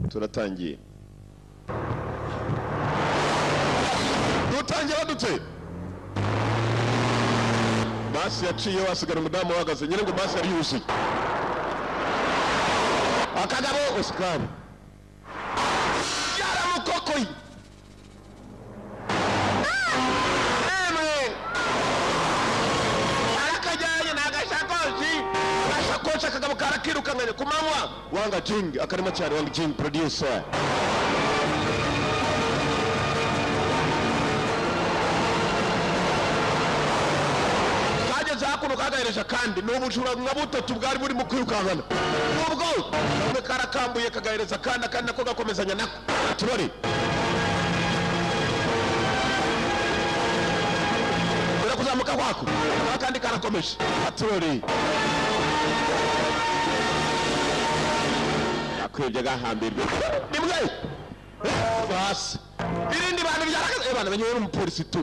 turatangiye badutse basi yaciye wasigara umudamu wahagaze nyine ngo basi yari yuzuye akagabo Oscar yaramukokoye arakajyanye n'agashakoshi akagabo karakirukanganye ku manywa wanga Jing akarimo cyane wanga Jing producer kagahereje kandi n'ubujura nka butatu bwari buri mu kwirukangana ubwo umwe karakambuye kagahereza kandi nako gakomezanya nako turore bira kuzamuka kwako kandi karakomeje turore akwebye gahambirwe nimwe basi irindi bantu byarakaze bana benyewe umupolisi tu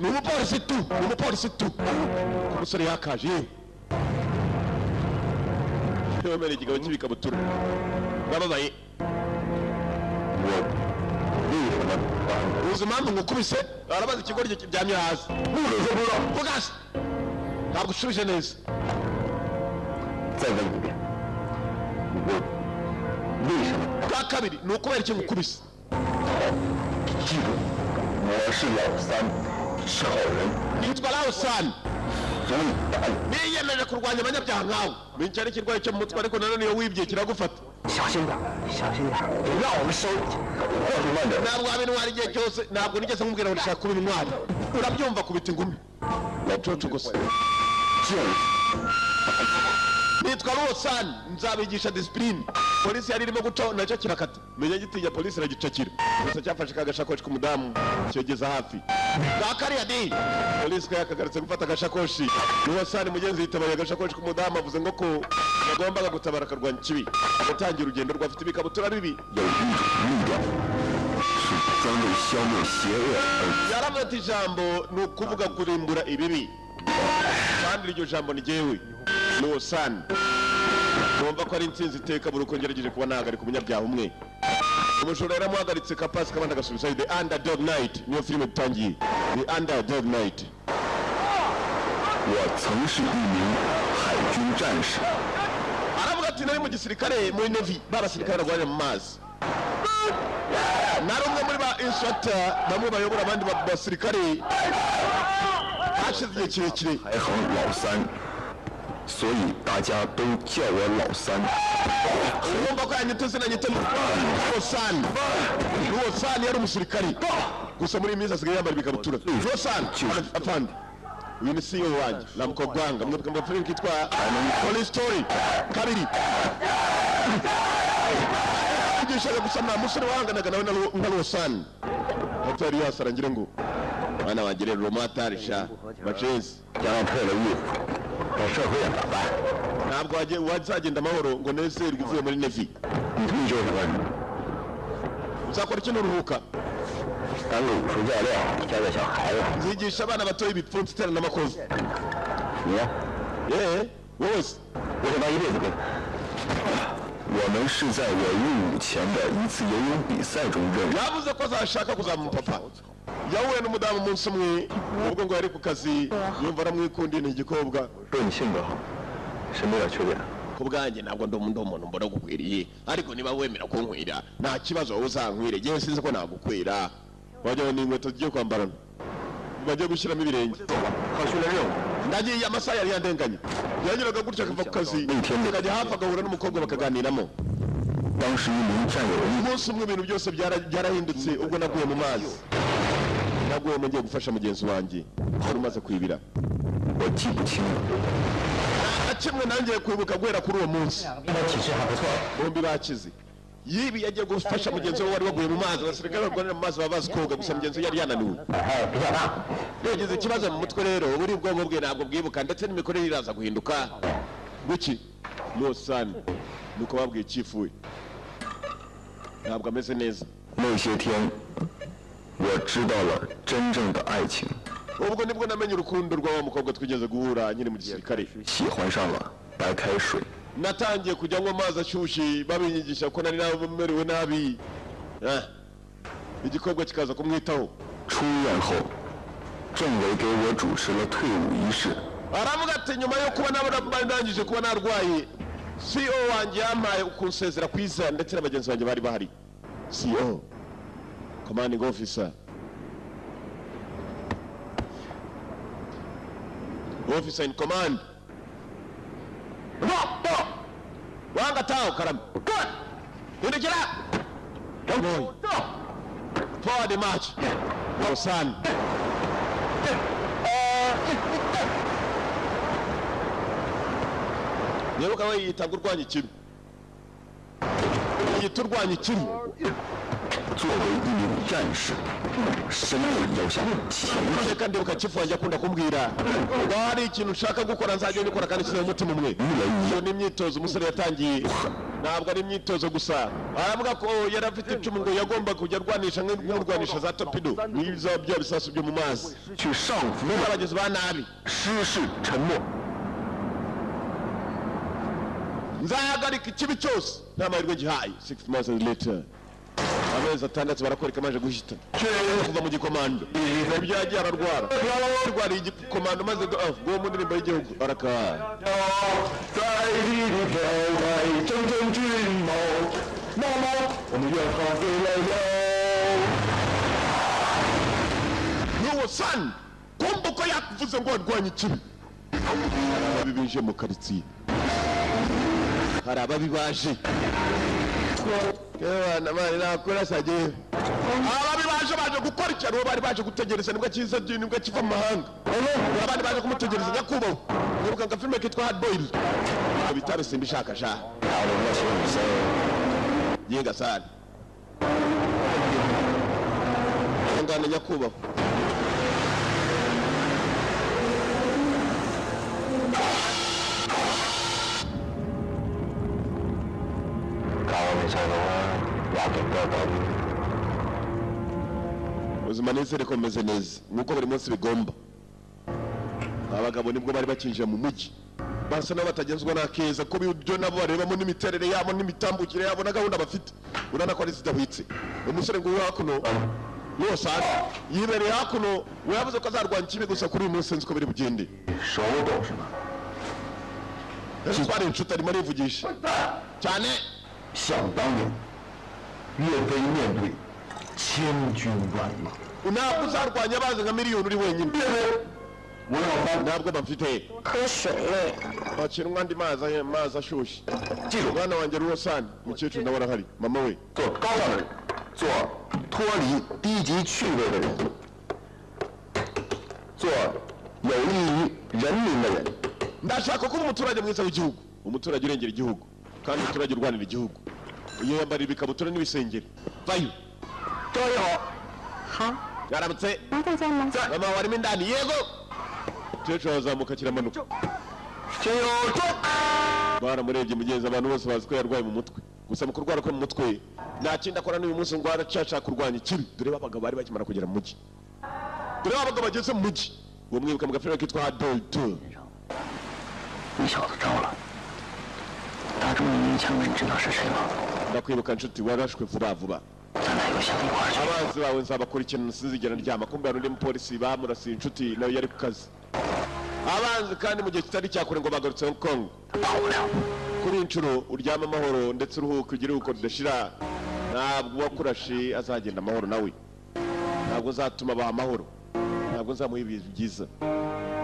umusore yakaje yomere igigabo cy'ibikabutura bababaye uzi impamvu ngukubise arabaza ikigori kiryamye hasi vugase ntabwo ushubije neza bwa kabiri ni ukubera iki ngukubise nitwa Lausan niyemeje kurwanya abanyabyaha nkawe bincare kirwaye cyo mu mutwe ariko nanone iyo wibye kiragufata ntabwo abintwara igihe cyose ntabwo nigeze nkubwira ngo ndashaka kuba intwari urabyumva kubita ingumi coco gusa nitwa Lausan nzabigisha discipline polisi yari irimo guca nacyo kirakata menya gitinya polisi iragicakira gusa cyafashe kagashakoshi k'umudamu cyogeza hafi bakariya di polisi yakagaritse gufata agashakoshi Lausan mugenzi yitabaye agashakoshi k'umudamu avuze ngo ko yagombaga gutabara akarwanya ikibi agatangira urugendo rwafite ibikabutura bibi yaramwita ijambo ni ukuvuga kurimbura ibibi kandi iryo jambo ni jyewe Lausan numva ko ari intsinzi iteka buri uko ngerageje kuba nahagarika umunyabyaha umwe umujura yaramuhagaritse kapasi kabandi agasubizayo The Underdog Night niyo filime dutangiye The Underdog Night aravuga ati nari mu gisirikare muri Navy b'abasirikare barwanira mu mazi nari umwe muri ba instructor bamwe bayobora abandi basirikare hashize igihe kirekire 所以大家都叫我老三。ugomba kwanyita izina nyita Lausan yari umusirikari gusa muri imizi asigaye yambara ibikabutura Lausan apande uyu ni CEO wanjye namukogwanga mwe film kitwa Police Story kabiri gishaga gusa na musore wahanganaga nawe na Lausan atari yasarangira ngo bana bagire romatarisha bacezi cyangwa ntabwo wazagenda amahoro ngo nezerwe uvuye muri Navy uzakora iki n'uruhuka nzigisha abana batoye ibipfunsi itera n'amakozi wose 我们是在我入伍前的一次游泳比赛中认识。 yavuze ko azashaka kuzamupapa yahuye n'umudamu umunsi umwe ubwo ngo yari ku kazi yumva aramwikundiye ni igikobwa 说你性格好，是没有缺点。 ku bwanjye ntabwo ndi umuntu mbona gukwiriye ariko niba wemera kunkwira nta kibazo wowe uzankwire yewe sinzi ko nagukwira wajyaho n'inkweto tugiye kwambarana bagiye gushyiramo ibirenge ndagiye amasaha yari yandenganye yageraga gutya akava ku kazi akajya hafi agahura n'umukobwa bakaganiramo umunsi umwe ibintu byose byarahindutse ubwo naguye mu mazi naguye ngiye gufasha mugenzi wanjye wari umaze kwibira kimwe nangiye kwibuka guhera kuri uwo munsi bombi bakize yibi yagiye gufasha mugenzi we wari waguye mu mazi abasirikare barwanira mu mazi baba bazi koga gusa mugenzi we yari yananiwe yagize ikibazo mu mutwe rero buri ubwonko bwe ntabwo bwibuka ndetse n'imikorere iraza guhinduka guki Lausan nuko babwiye icyifu we ntabwo ameze neza 那些天我知道了真正的爱情 ubwo nibwo namenye urukundo rw'aba mukobwa twigeze guhura nyine mu gisirikare 喜欢上了白开水 natangiye kujya nywa amazi ashyushye babinyigisha ko nari namerewe nabi igikorwa kikaza kumwitaho 出院后，政委给我主持了退伍仪式。 aravuga ati nyuma yo kuba ndangije kuba narwaye CEO wanjye yampaye kunsezera kwiza ndetse n'abagenzi banjye bari bahari. CEO commanding officer officer in command wanga tao karam indikira forward march Rosan Nibuka we yitanga urwanya ikibi yiturwanya ikibi 作为一名战士，身体要向前。 reka ndibuka chifu wanjye akunda kumbwira ngo hari ikintu ushaka gukora nzajya ngikora kandi kiri mu mutima umwe. Iyo ni imyitozo umusore yatangiye, ntabwo ari imyitozo gusa. Aravuga ko yari afite icumu ngo yagomba kujya arwanisha nk'urwanisha za torpedo n'izo bya bisasu byo mu mazi. 去上浮 n'abagizi ba nabi 失事沉默。 nzahagarika ikibi cyose nta mahirwe gihaye. 6 months later amezi atandatu barakwereka amaje guhita kuva mu gikomando ibyo yagiye ararwara arwariye igikomando maze ngo mu ndirimbo y'igihugu araka n'uwo san kumva ko yakuvuze ngo arwanye ikibi. Ababibije mu karitsiye hari ababibaje Kewana mani nakora saje. Ababibaje baje gukora icyaro bari baje gutegereza nibwo kiza nibwo kiva mu mahanga. Abandi baje kumutegereza nyakubaho. Nibuka nga filme kitwa Hard Boiled. Bitare simbishaka sha. Yenga sana. Ngana nyakubaho. Ubuzima nizere ko meze neza nuko buri munsi bigomba. Abagabo nibwo bari bakinjira mu mujyi basa nabo batagenzwa n'akeza ko byo nabo barebamo n'imiterere yabo n'imitambukire yabo na gahunda bafite. Urana ko ari zidahwitse. Umusore ngo hakuno yose yibereye hakuno we yavuze ko azarwanya ikibi gusa kuri uyu munsi nzi ko biri bugende. Twari inshuti arimo arivugisha cyane. 想当年，岳飞面对千军万马， ntabwo uzarwanya bazi nka miliyoni uri wenyine. ntabwo bafite 喝水嘞。 bakira andi mazi ashyushye. Mwana wanjye Rusani mukecuru nawe arahari mama we 做高尚的人，做脱离低级趣味的人，做有利于人民的人。 ndashaka kuba umuturage mwiza w'igihugu, umuturage urengera igihugu kandi umuturage urwanira igihugu. Iyo yambarira ibikabutura n'ibisengeri vayo. 各位好， 好， yaramutse 妈在家吗？ mama warimo indani yego. Mukecuru azamuka kiramanuka 先有众。 baramurebye mugenzi abantu bose bazi ko yarwaye mu mutwe gusa mu kurwara ko mu mutwe nta kindi akora n'uyu munsi ngo aracashaka kurwanya ikibi. Dore abagabo bari bakimara kugera mu mujyi, dore abagabo bageze mu mujyi. uwo mwibuka mu gafilime kitwa Hard Boiled. 你小子招了，打中你一枪，你知道是谁吗？ ndakwibuka nshuti warashwe vuba vuba. 咱俩又想一块儿去。 abanzi bawe nzabakurikirana sinzigera ndyama. Kumbe hari undi mupolisi bamurasiye inshuti nawe yari ku kazi. Abanzi kandi mu gihe kitari cyakure ngo bagarutse Hong Kong. 跑不了。 Kuri inshuro uryama amahoro ndetse uruhuka ugire uko ridashira. Ntabwo wakurashe azagenda amahoro nawe. Ntabwo uzatuma baha amahoro. Ntabwo nzamuha ibintu byiza.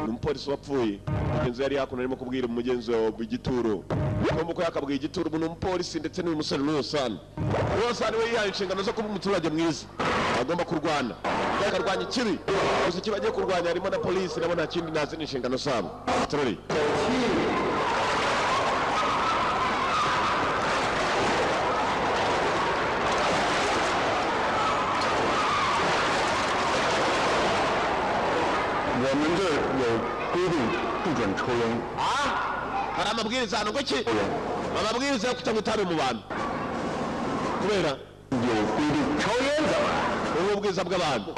Ni umupolisi wapfuye. Mugenzi yari hakuno arimo kubwira umugenzi w'igituro. Kumva ko yakabwiye igituro umuntu umupolisi ndetse n'uyu musore Rusani. Rusani we yihaye inshingano zo kuba umuturage mwiza. Agomba kurwana. Akarwanya ikibi. Gusa ikibi agiye kurwanya harimo na polisi nabo nta kindi nazi n'inshingano zabo. Turori. hari amabwiriza hano ngo iki? Amabwiriza yo kutanywa itabi mu bantu kubera ubwiza bw'abantu.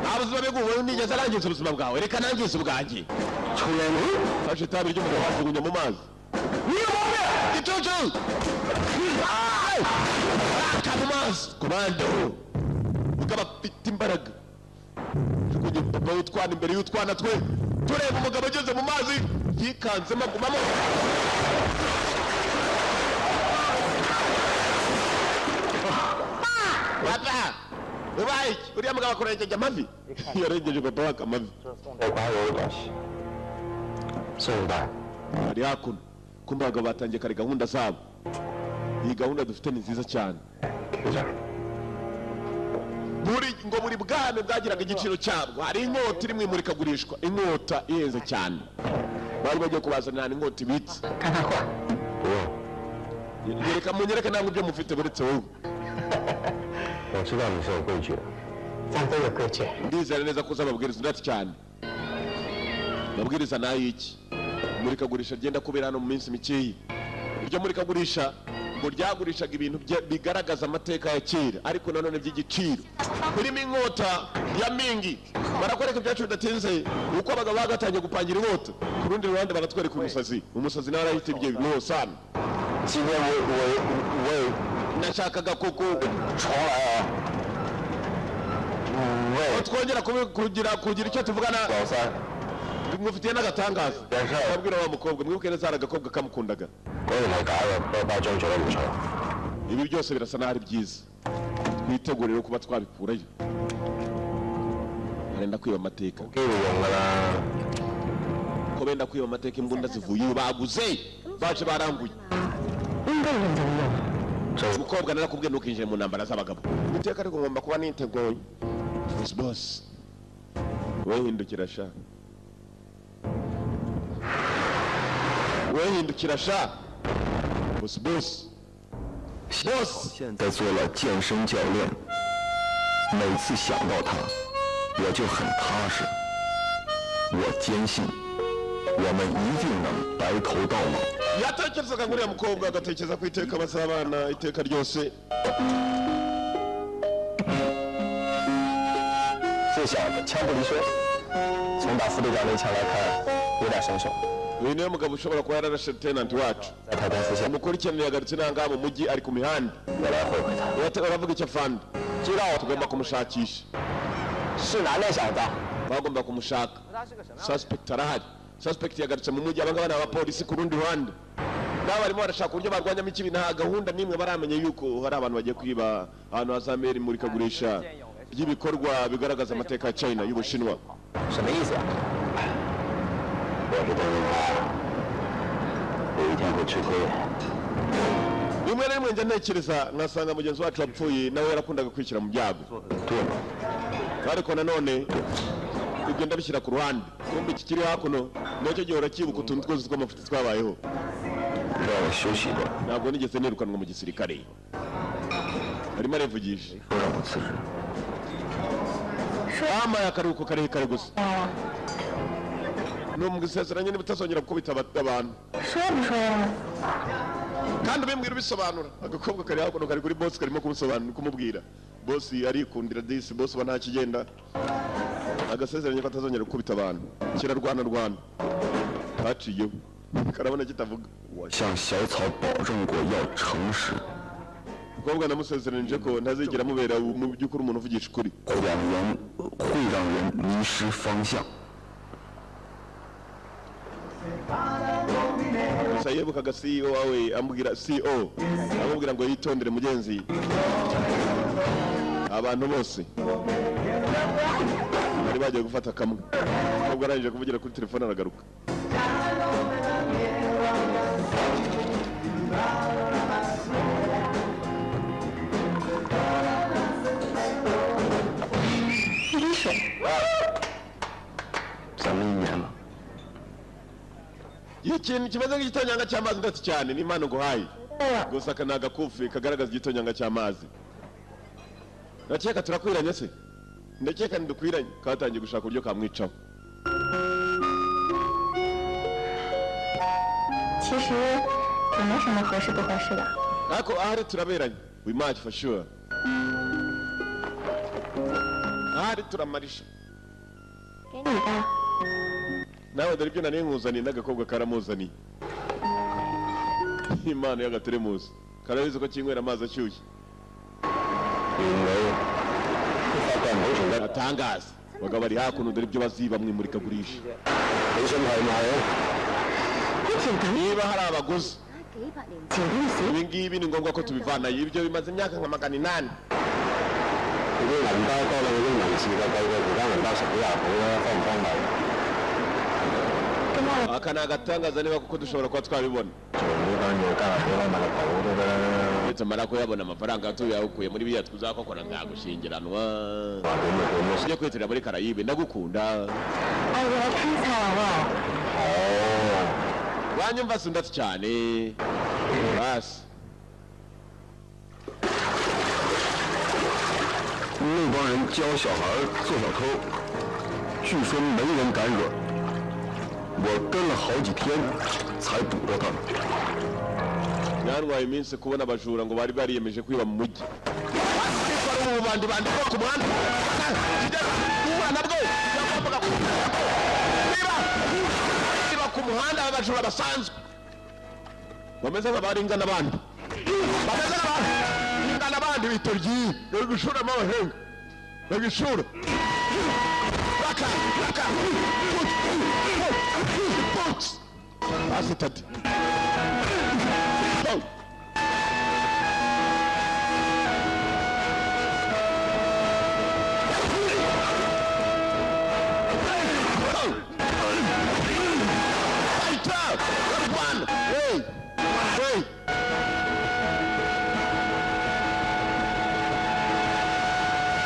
nta buzima bw'ubu nigeze arangiza ubuzima bwawe, reka nangize ubwanjye. Fashe itabi ry'umugabo wajugunya mu mazi. Igicucu akaba mazi komando mugabo afite imbaraga jugunye papa w'utwana imbere y'utwana twe tureba umugabo ageze mu mazi yikanzemo agumamo papa ubaye uriya mugabo akoresheje amavi yarengeje papa waka amavi hari hakuno kumbe abagabo batangiye kare gahunda zabo iyi gahunda dufite ni nziza cyane buri bwane bwagiraga igiciro cyabwo hari inkota iri mu imurikagurishwa inkota ihenze cyane bari bagiye kubazanira inkota ibitse munyereke ntabwo ibyo mufite buretse wowe ndizera neza ko uzababwiriza udati cyane mabwiriza n'ayiki imurikagurisha ryenda kubera hano mu minsi mikeya iryo murikagurisha ngo ryagurishaga ibintu bigaragaza amateka ya kera ariko nanone by'igiciro birimo inkota ya mingi barakwereka ibyacu bidatinze uko abagabo bagatangiye gupangira inkota ku rundi ruhande baratwereka umusazi nawe arahita ibyo bose hano nashakaga kuko twongera kugira icyo tuvugana mwufitiye n'agatangaza ababwira wa mukobwa mwibuke neza hari agakobwa kamukundaga ibi byose birasa n'aho ari byiza twitegurire kuba twabikurayo arenda kwiba amateka ko benda kwiba amateka imbunda zivuye baguze baje baranguye umukobwa narakubwiye ntukinjire mu ntambara z'abagabo iteka ariko ngomba kuba niteguye boss wehindukira sha wehindukira sha boss 现在做了健身教练，每次想到他，我就很踏实。我坚信，我们一定能白头到老。 yatekerezaga nguriya mukobwa agatekereza ku iteka bazabana iteka ryose 这小子枪不离手，从打副队长那枪来看，有点身手。 uyu niwe mugabo ushobora kuba yararashe tenanti wacu umukurikiranira yagarutse n'ahangaha mu mujyi ari ku mihanda uravuga icyo afande tugomba kumushakisha bagomba kumushaka suspect arahari suspect yagarutse mu mujyi abangaba ni abapolisi ku rundi ruhande nabo barimo barashaka uburyo barwanyamo ikibi nta gahunda n'imwe baramenye yuko hari abantu bagiye kwiba ahantu hazamera imurikagurisha ry'ibikorwa bigaragaza amateka ya China y'Ubushinwa rimwe na rimwe njya ntekereza nkasanga mugenzi wacu wapfuye nawe yarakundaga kwishyira mu byago ariko nanone ibyo ndabishyira ku ruhande kumbe iki kiri hakuno nacyo gihora kibuka utuntu twose tw'amafuti twabayeho ntabwo nigeze nirukanwa mu gisirikare arimo arevugisha amaye akaruhuko karekare gusa numwisezeranye niba utazongera gukubita abantu kandi ubimbwira ubisobanura agakobwa kari hakuno kari kuri boss karimo kumubwira boss arikundira disi boss ba nta kigenda agasezeranye ko atazongera gukubita abantu kirarwana haciyeho karabona kitavuga 我向小草保证过要诚实， umukobwa namusezeranije ko ntazigera amubera mu by'ukuri umuntu uvugisha ukuri 会让人迷失方向。 gusa yebukaga CEO wawe amubwira CEO amubwira ngo yitondere mugenzi abantu bose bari bagiye gufata kamwe ubwo arangije kuvugira kuri telefone aragaruka ikintu kimeze nk'igitonyanga cy'amazi ndetse cyane ni impano nguhaye gusa aka ni agakufi kagaragaza igitonyanga cy'amazi ndakeka turakwiranye se ndakeka ntidukwiranye katangiye gushaka uburyo kamwicaho 其实也没什么合适不合适的。 ariko ahari turaberanye we match for sure ahari turamarisha 给你的。 nawe dore ibyo nari nkuzaniye n'agakobwa karamuzaniye impano y'agateremusi karabizi ko kinywera amazi ashyushye atangaza bagabo bari hakuno dore ibyo baziba mu imurikagurisha niba hari abaguzi ibi ngibi ni ngombwa ko tubivanayo ibyo bimaze imyaka nka 800 aka ni agatangaza niba kuko dushobora kuba twabibona tumara kuyabona amafaranga tuyawukuye muri biriya tuzakokora nzagushyingiranwa ujye kwitirira muri Karayibe ndagukunda wanyumva sundatse cyane basi 那帮人教小孩做小偷，据说没人敢惹。我跟了好几天，才捕着他们。 Narwaye iminsi kubona abajura ngo bari bariyemeje kwiba mu mujyi. Bari mu bandi ko ku muhanda. Nabwo yagombaga niba ku muhanda abajura basanzwe. Bameze nk'abaringana abandi. Bameze nk'abaringana abandi bitoryi. Yo gushura amahenga. Bagishura. Raka. Asitati.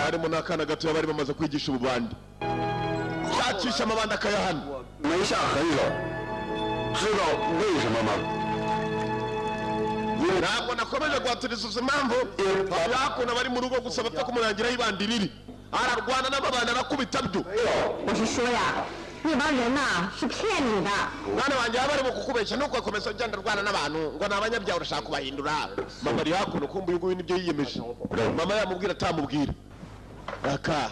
harimo n'akana gato bari bamaze kwigisha ububandi shakisha amabandi akayahana 没下狠手，知道为什么吗？ ntabwo nakomeje guhatiriza impamvu yakuna bari mu rugo gusa bapfa kumurangiraho ibandi riri ararwana n'ababana arakubita byo 我是说呀，那帮人呐是骗你的。 mwana wanjye yaba arimo kukubeshya nuko akomeza agenda arwana n'abantu ngo ni abanyabyaha urashaka kubahindura mama ari hakuno kumva uyu nguyu nibyo yiyemeje mama yamubwira atamubwira aka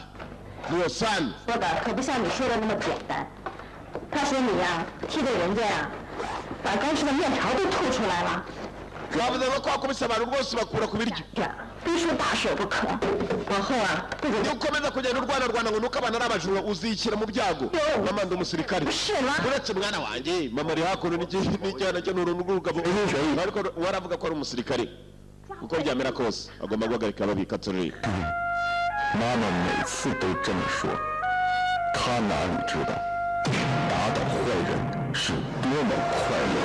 niyo sani 说的可不像你说的那么简单。他说你呀踢得人家呀把刚吃的面条都吐出来了。 bavuze ko wakubise abantu rwose bakura ku biryo 非说大事不可。往后啊不准 iyo ukomeza kugenda urwana ngo nuko abana ari abajura uzishyira mu byago mama ndi umusirikare uretse mwana wanjye mama ari hakuno n'ijyana cyo n'uruntu rw'urugabo ariko waravuga ko ari umusirikare uko byamera kose agomba guhagarika babika turere 妈妈每次都这么说，她哪里知道，打倒坏人是多么快乐。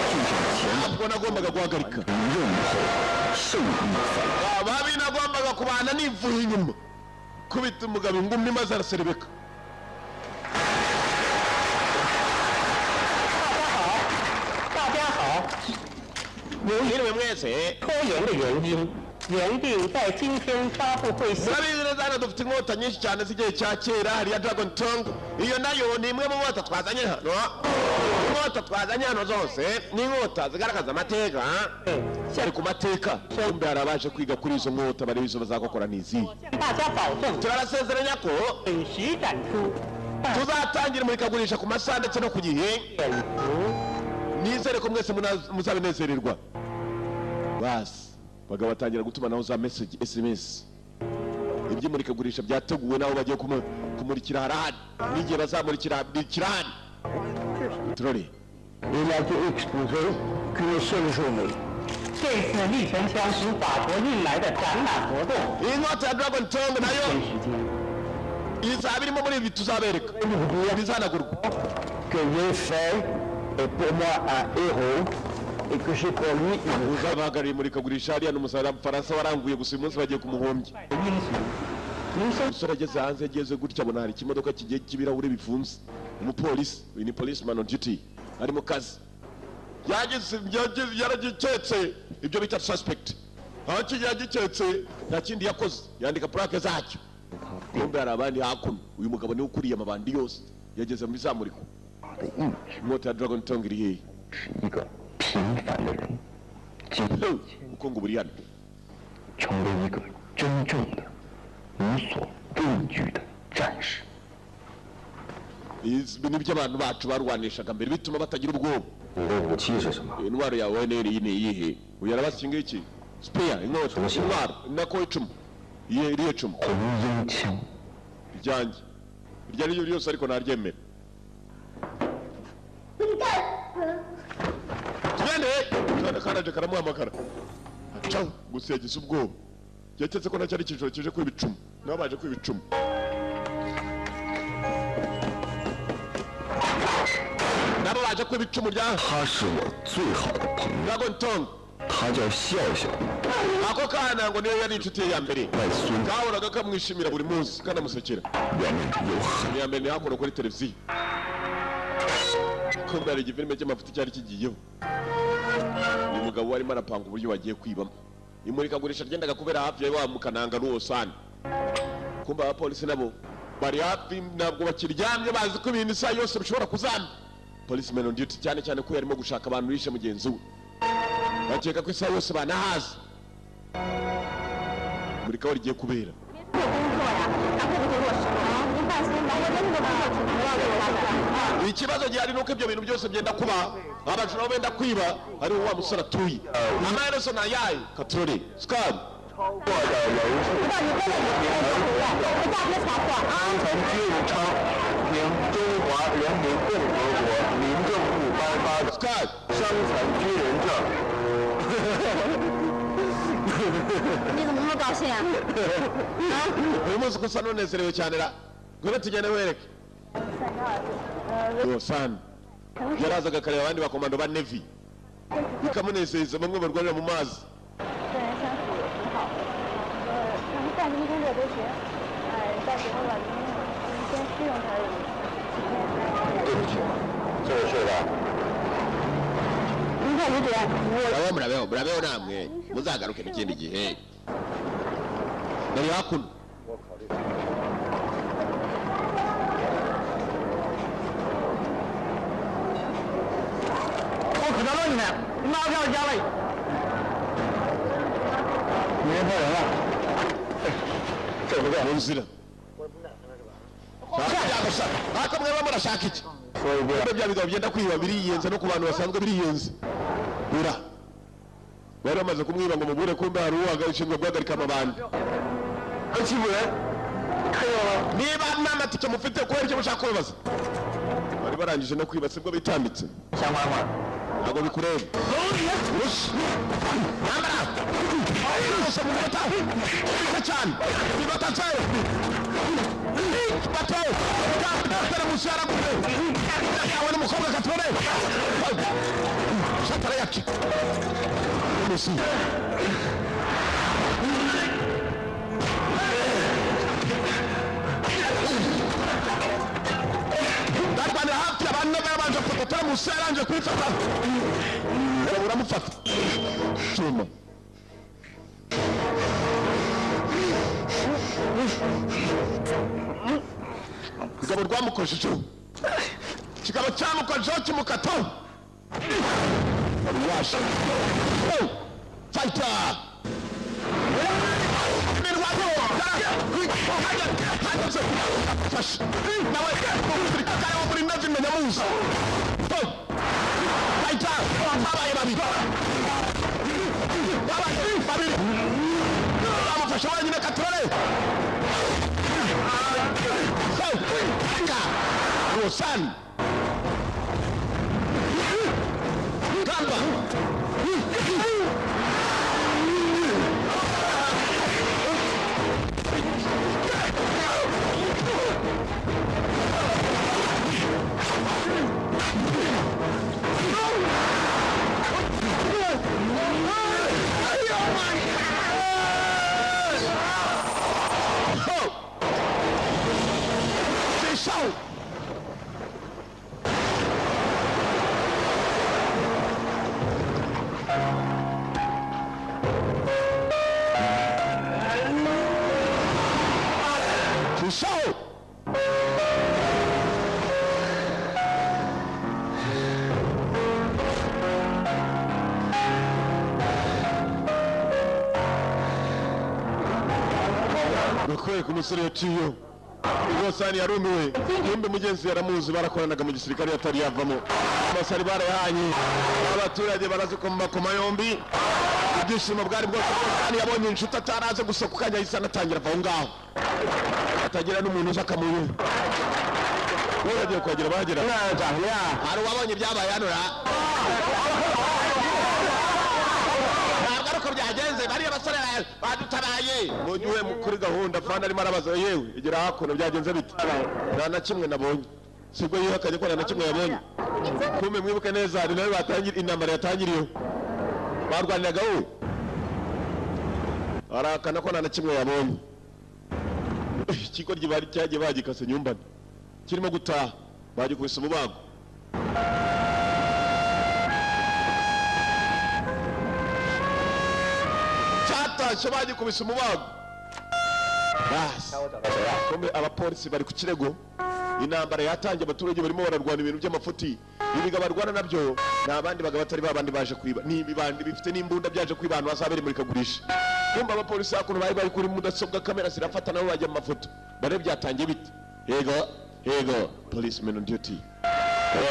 就像前 ntabwo nagombaga guhagarika 任后胜利在。 ababi nagombaga kubana nivuye inyuma kubita umugabo ingumi maze araserebeka 大家好， mwiriwe mwese 拖延的原因，原定在今天发布会上。 murabizi neza hano dufite inkota nyinshi cyane z'igihe cya kera hariya dragon tongue iyo nayo ni imwe mu nkota twazanye hano inkota twazanye hano zose ni inkota zigaragaza amateka cyari ku mateka kumbe hari abaje kwiga kuri izo nkota bareba izo bazakokora n'izihe 向大家保证， turabasezeranya ko 准时展出。 tuzatangira imurikagurisha ku masaha ndetse no ku gihe 蝙蝠 nizere ko mwese muzabinezererwa basi bagabo batangira gutumanaho za message SMS iby'imurikagurisha byateguwe n'aho bagiye kumurikira harahari n'igihe bazamurikira hano turore Il a été exposé qu'une seule journée. 这次立拳枪从法国运来的展览活动， iyi nkota ya dragon tongue nayo 时间 izaba irimo muri ibi tuzabereka bizanagurwa Que Yefei est pour moi un héros et que j'ai pour lui une uzabahagarariye imurikagurisha hariya n'umufaransa waranguye gusa uyu munsi bagiye kumuhombya 英雄。您说 umusore ageze hanze ageze gutya abona hari ikimodoka kigiye cy'ibirahure bifunze umupolisi uyu ni policeman on duty ari mu kazi yaragiketse ibyo bita suspect aho kigiye agiketse nta kindi yakoze yandika plaque zacyo kumbe hari abandi hakuno uyu mugabo niwe ukuriye amabandi yose yageze mu bizamuriko inkota ya dragon tongue iri hehe 一个平凡的人，今后 uko ngo buri hano 成为一个真正的无所畏惧的战士。 ibi nibyo abantu bacu barwanishaga mbere bituma batagira ubwoba 你的武器是什么？ intwaro yawe ni iyihe uyarabasa iki ngiki spear inkota intwaro nako icumu iriya cumu 红缨枪。 ryanjye iryo ari ryo ryose ariko naryemera tugende karaje karamuhamagara acaho gusa yagize ubwoba yaketse ko nacyo ari icyiciro kije kwiba icumu nabo baje kwiba icumu nabo baje kwiba icumu rya 他是我最好的朋友， Dragon Tongue 他叫笑笑， ako kana ngo niyo yari inshuti ye ya mbere 外孙， kahoraga kamwishimira buri munsi kanamusekera 表面有狠， iya mbere ntihakora kuri televiziyo kumbe hari igifilime cy'amafuti cyari kigiyeho uyu mugabo warimo arapanga uburyo bagiye kwibamo imurikagurisha ryendaga kubera hafi ya wa mukananga n'uwo sani kumbe abapolisi nabo bari hafi ntabwo bakiryamye bazi ko ibintu isaha yose bishobora kuzama policeman on duty cyane cyane ko yarimo gushaka abantu bishe mugenzi we bakeka ko isaha yose banahazi murika rigiye kubera 工作呀，他会不会落实？您放心吧，我真的工作挺重要的，我老板。 ikibazo gihari nuko ibyo bintu byose byenda kuba abajura nabo benda kwiba ariho wa musore atuye amaherezo ni ayahe katorore sikari 超过的人数， 知道你真的是太可恶了，回家别撒谎啊！ 曾居武昌凭中华人民共和国民政部颁发的 sikari 伤残军人证。 你怎么那么高兴啊？ uyu munsi ko usa n'unezerewe cyane ra ngwino tugende wereke uwo sani yarazaga akareba abandi bakomando ba nevi bikamunezeza bamwe barwanira mu mazi 跟人相处挺好的，他们干什么工作都行，到时候了，您先试用他的。 对不起，这位帅的， 您看李主任，我 murabeho namwe muzagaruke n'ikindi gihe bari hakuno 我可能问你们，拿票加了。没人派人了，这不对， nzira haka mwe murashaka iki 说一遍， ibyo bya bigabo byenda kwiba biriyenze no ku bantu basanzwe biriyenze bura bari bamaze kumwiba ngo mubure kumbe hari uwaga ushinzwe guhagarika amabandi 还欺负人，看见了吗？ niba nta matike mufite kubera icyo mushaka kubabaza bari barangije no kwiba sibwo bitambitse 想玩玩？ ntabwo bikureba urushi nyamara yose mu minota mike cyane minota nsayo bato gatera musi yaraguze yawe n'umukobwa gatore shatara yaki musi darwanira hafi abantu babanje kugatera musi yaranje kwifata uramufata cyuma igabo rwamukoresheje kikaba cyamukoresheho kimukata wabibasha fayita nawe umusirikare wo muri nazi menya muzi fayita babaye babiri bamufashe wenyine katurore Rosan Gamba bakwereka umusore yaciyeho rwose yarumiwe yumve mugenzi yaramuzi barakoranaga mu gisirikare yatari yavamo amasari barayahanye abaturage barazikoma yombi ibyishimo bwari bwose kandi yabonye inshuti ataraze gusa kukanya yahise anatangira ava aho ngaho atagira n'umuntu uza akamuye bagiye kuhagera bahagera hari uwabonye ibyabaye hano ntabwo ari uko byagenze bariya basore badutabaye mugihe kuri gahunda fana arimo arabaza yewe igera hakuno byagenze bite nta na kimwe nabonye sibwo yihakanye ko nta na kimwe yabonye kumbe mwibuke neza hari nawe batangira intambara yatangiriyeho barwaniraga wowe arahakana ko nta na kimwe yabonye ikigoryi bari cyagiye bagikase nyumbani kirimo gutaha bagikubise umubago cyatashye bagikubise umubago kumbe abapolisi bari ku kirego intambara yatangiye abaturage barimo bararwana ibintu by'amafuti ibiga barwana nabyo nta bandi bagabo batari babandi baje kwiba ni ibibandi bifite n'imbunda byaje kwiba ahantu hazabera imurikagurisha kumbe abapolisi hakuno bari kuri mudasobwa kamera zirafata nabo bajya mu mafoto bare byatangiye bite yego policeman on duty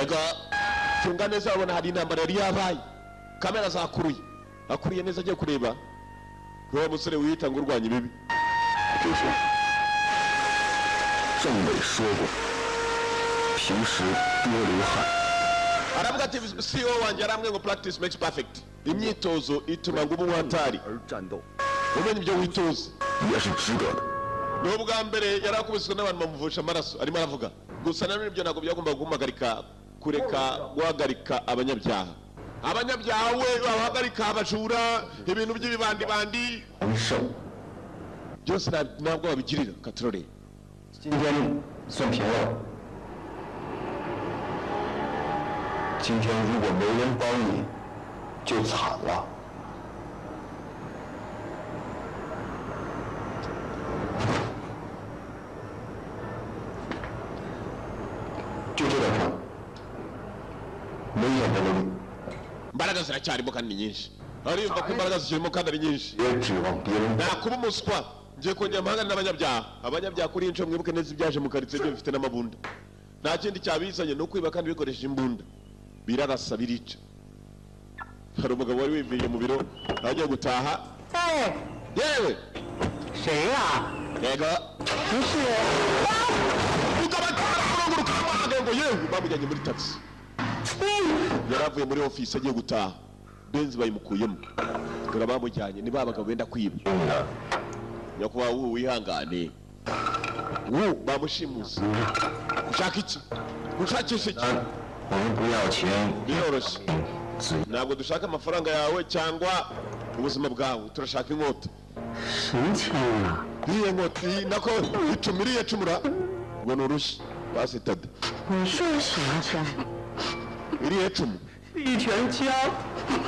yego tunga neza babona hari intambara yari yabaye kamera zakuruye akuriye neza agiye kureba uwo musore wiyita ngo urwanya ibibi 政委说过，平时多流汗。 aravuga ati CEO wanjye yaramwe ngo practice makes perfect imyitozo ituma ngo ubu hatari umenye ibyo witoza 也是值得的。 n'ubwa mbere yarakubiswe n'abantu bamuvusha amaraso arimo aravuga gusa nanone ibyo ntabwo byagomba guhagarika guhagarika abanyabyaha we bahagarika abajura ibintu by'ibibandi byose ntabwo babigirira katrore 今天算平了。今天如果没人帮你，就惨了。就这点事儿，没眼的能力。 imbaraga ziracyarimo kandi nyinshi ariyumva ko imbaraga zikirimo kandi ari nyinshi 别指望别人。 nakuba umuswa ngiye kongera amahanga n'abanyabyaha kuri inshuro mwibuke neza ibyaje mu karitsiye byo bifite n'amabunda nta kindi cyabizanye no kwiba kandi bikoresheje imbunda birarasa birica hari umugabo wari wiviye mu biro agiye gutaha yewe 谁呀？ yego 不是， ukabakurunguruka ngo yewe bamujyanye muri taxi yari avuye muri ofisi agiye gutaha benzi bayimukuyemo dore bamujyanye ni ba bagabo benda kwiba nyakubahwa wowe wihangane bamushimuse ushaka iki ushakisha iki 我们不要钱， biroroshye ntabwo dushaka amafaranga yawe cyangwa ubuzima bwawe turashaka inkota 什么钱啊？ iriya nkota nako icumi iriya cumura ngo ni urushyi basitade 你说什么枪？ iriya cumu 一拳枪。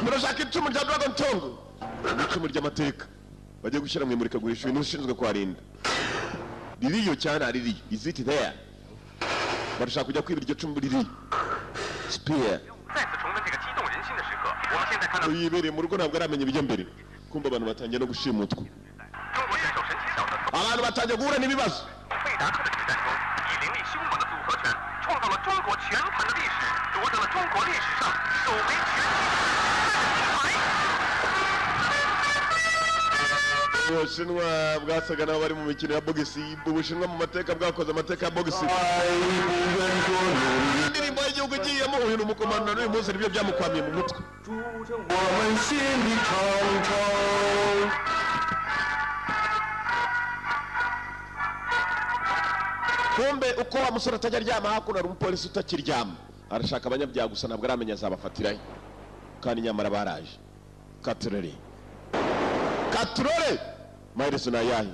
turashaka icumu rya dragon tongue n'icumu ry'amateka bagiye gushyira mu imurikagurisha ibintu ushinzwe kuharinda ririyo cyane ririyo is it there barashaka kujya kwiba iryo cumu ririyo spear 再次重温这个激动人心的时刻，我们现在看到 yibereye mu rugo ntabwo aramenya ibijya mbere kumva abantu batangiye no gushimutwa 中国选手神奇小子 abantu batangiye guhura n'ibibazo 费达克的决战中，以凌厉凶猛的组合拳，创造了中国拳坛的历史，夺得了中国历史上首枚拳击金牌。 ubushinwa bwasaga n'aho bari mu mikino ya bogisi ubushinwa mu mateka bwakoze amateka ya bogisi indirimbo y'igihugu igiyemo uyu ni umukomando n'uyu munsi nibyo byamukwamiye mu mutwe 我们心里长城。 kumbe uko wa musore atajya aryama hakuno hari umupolisi utakiryama arashaka abanyabyaha gusa ntabwo aramenya azabafatirayo kandi nyamara baraje katurore maherezo ni ayahe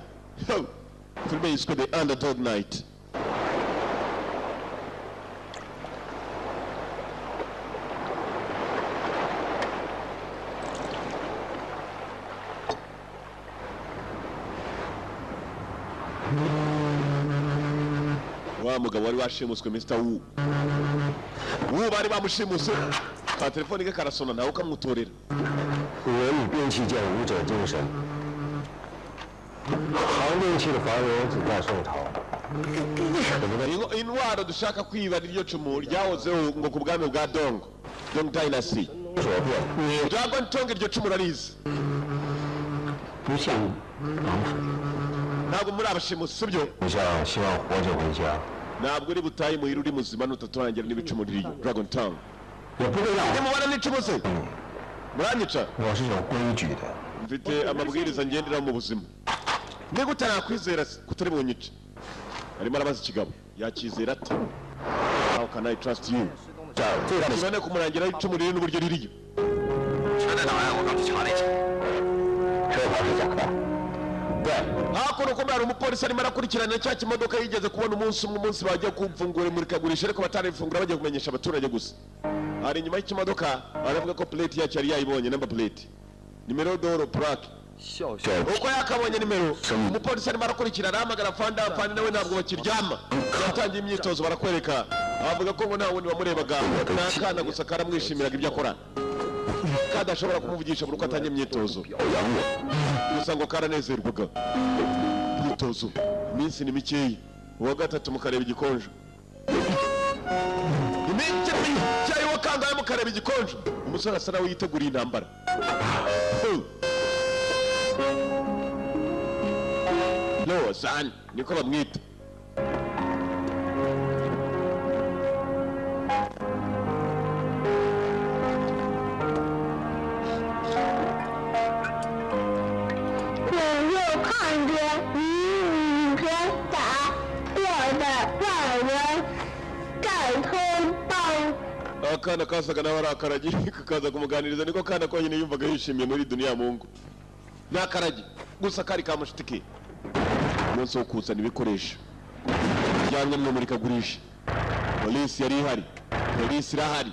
filime yiswe the underdog night wa mugabo wari washimuswe Mr. Wu bari bamushimuse ka telefoni ke karasona nawe ukamwitorera 人以兵器见武者精神，扛兵器的凡人只在宋朝， intwaro dushaka kwiba niryo cumu ryahozeho ngo ku bwami bwa Dong Dynasty. Dragon Tongue iryo cumu rarizi. Ntabwo muri abashimusi sibyo? Ntabwo uri butayi muhira uri muzima n'utaturangira n'ibicumu riri Dragon Tongue. Nimubona n'icumu se? Muranyica? Mfite amabwiriza ngendera mu buzima. Ni gute nakwizera kutari bunyica? Arimo arabaza ikigabo. Yakizera ate? How can I trust you? None kumurangira icumu riri n'uburyo ririyo. Hakuno kumbe hari umupolisi arimo arakurikirana cya kimodoka yigeze kubona umunsi bagiye kumfungura muri kagurisha ariko batarifungura bagiye kumenyesha abaturage gusa. Hari inyuma y'ikimodoka aravuga ko plate yacu yari yayibonye, number plate, nimero d'oro plaque. Uko yakabonye nimero, umupolisi arimo arakurikirana ahamagara fanda nawe ntabwo bakiryama. Yatangiye imyitozo barakwereka, avuga ko ngo nta wundi bamurebaga, n'akana gusa karamwishimiraga ibyo akora. Kadashobora kumuvugisha muri uko atangiye imyitozo. Gusa ngo karanezerwaga. Imyitozo iminsi ni mikeyi, uwa gatatu mukareba igikonjo. Cyayi wakangaye mukareba igikonjo. Umusore asa nawe yiteguriye intambara. No san, niko bamwita. Akana kasaga nawe ari akaragi kakaza kumuganiriza, niko kana konyine yumvaga yishimiye muri duniya Mungu. Ni akaragi gusa kari kamushitike. Umunsi wo kuzana ibikoresho bijyanye n'imurikagurisha. Polisi yari ihari, polisi irahari,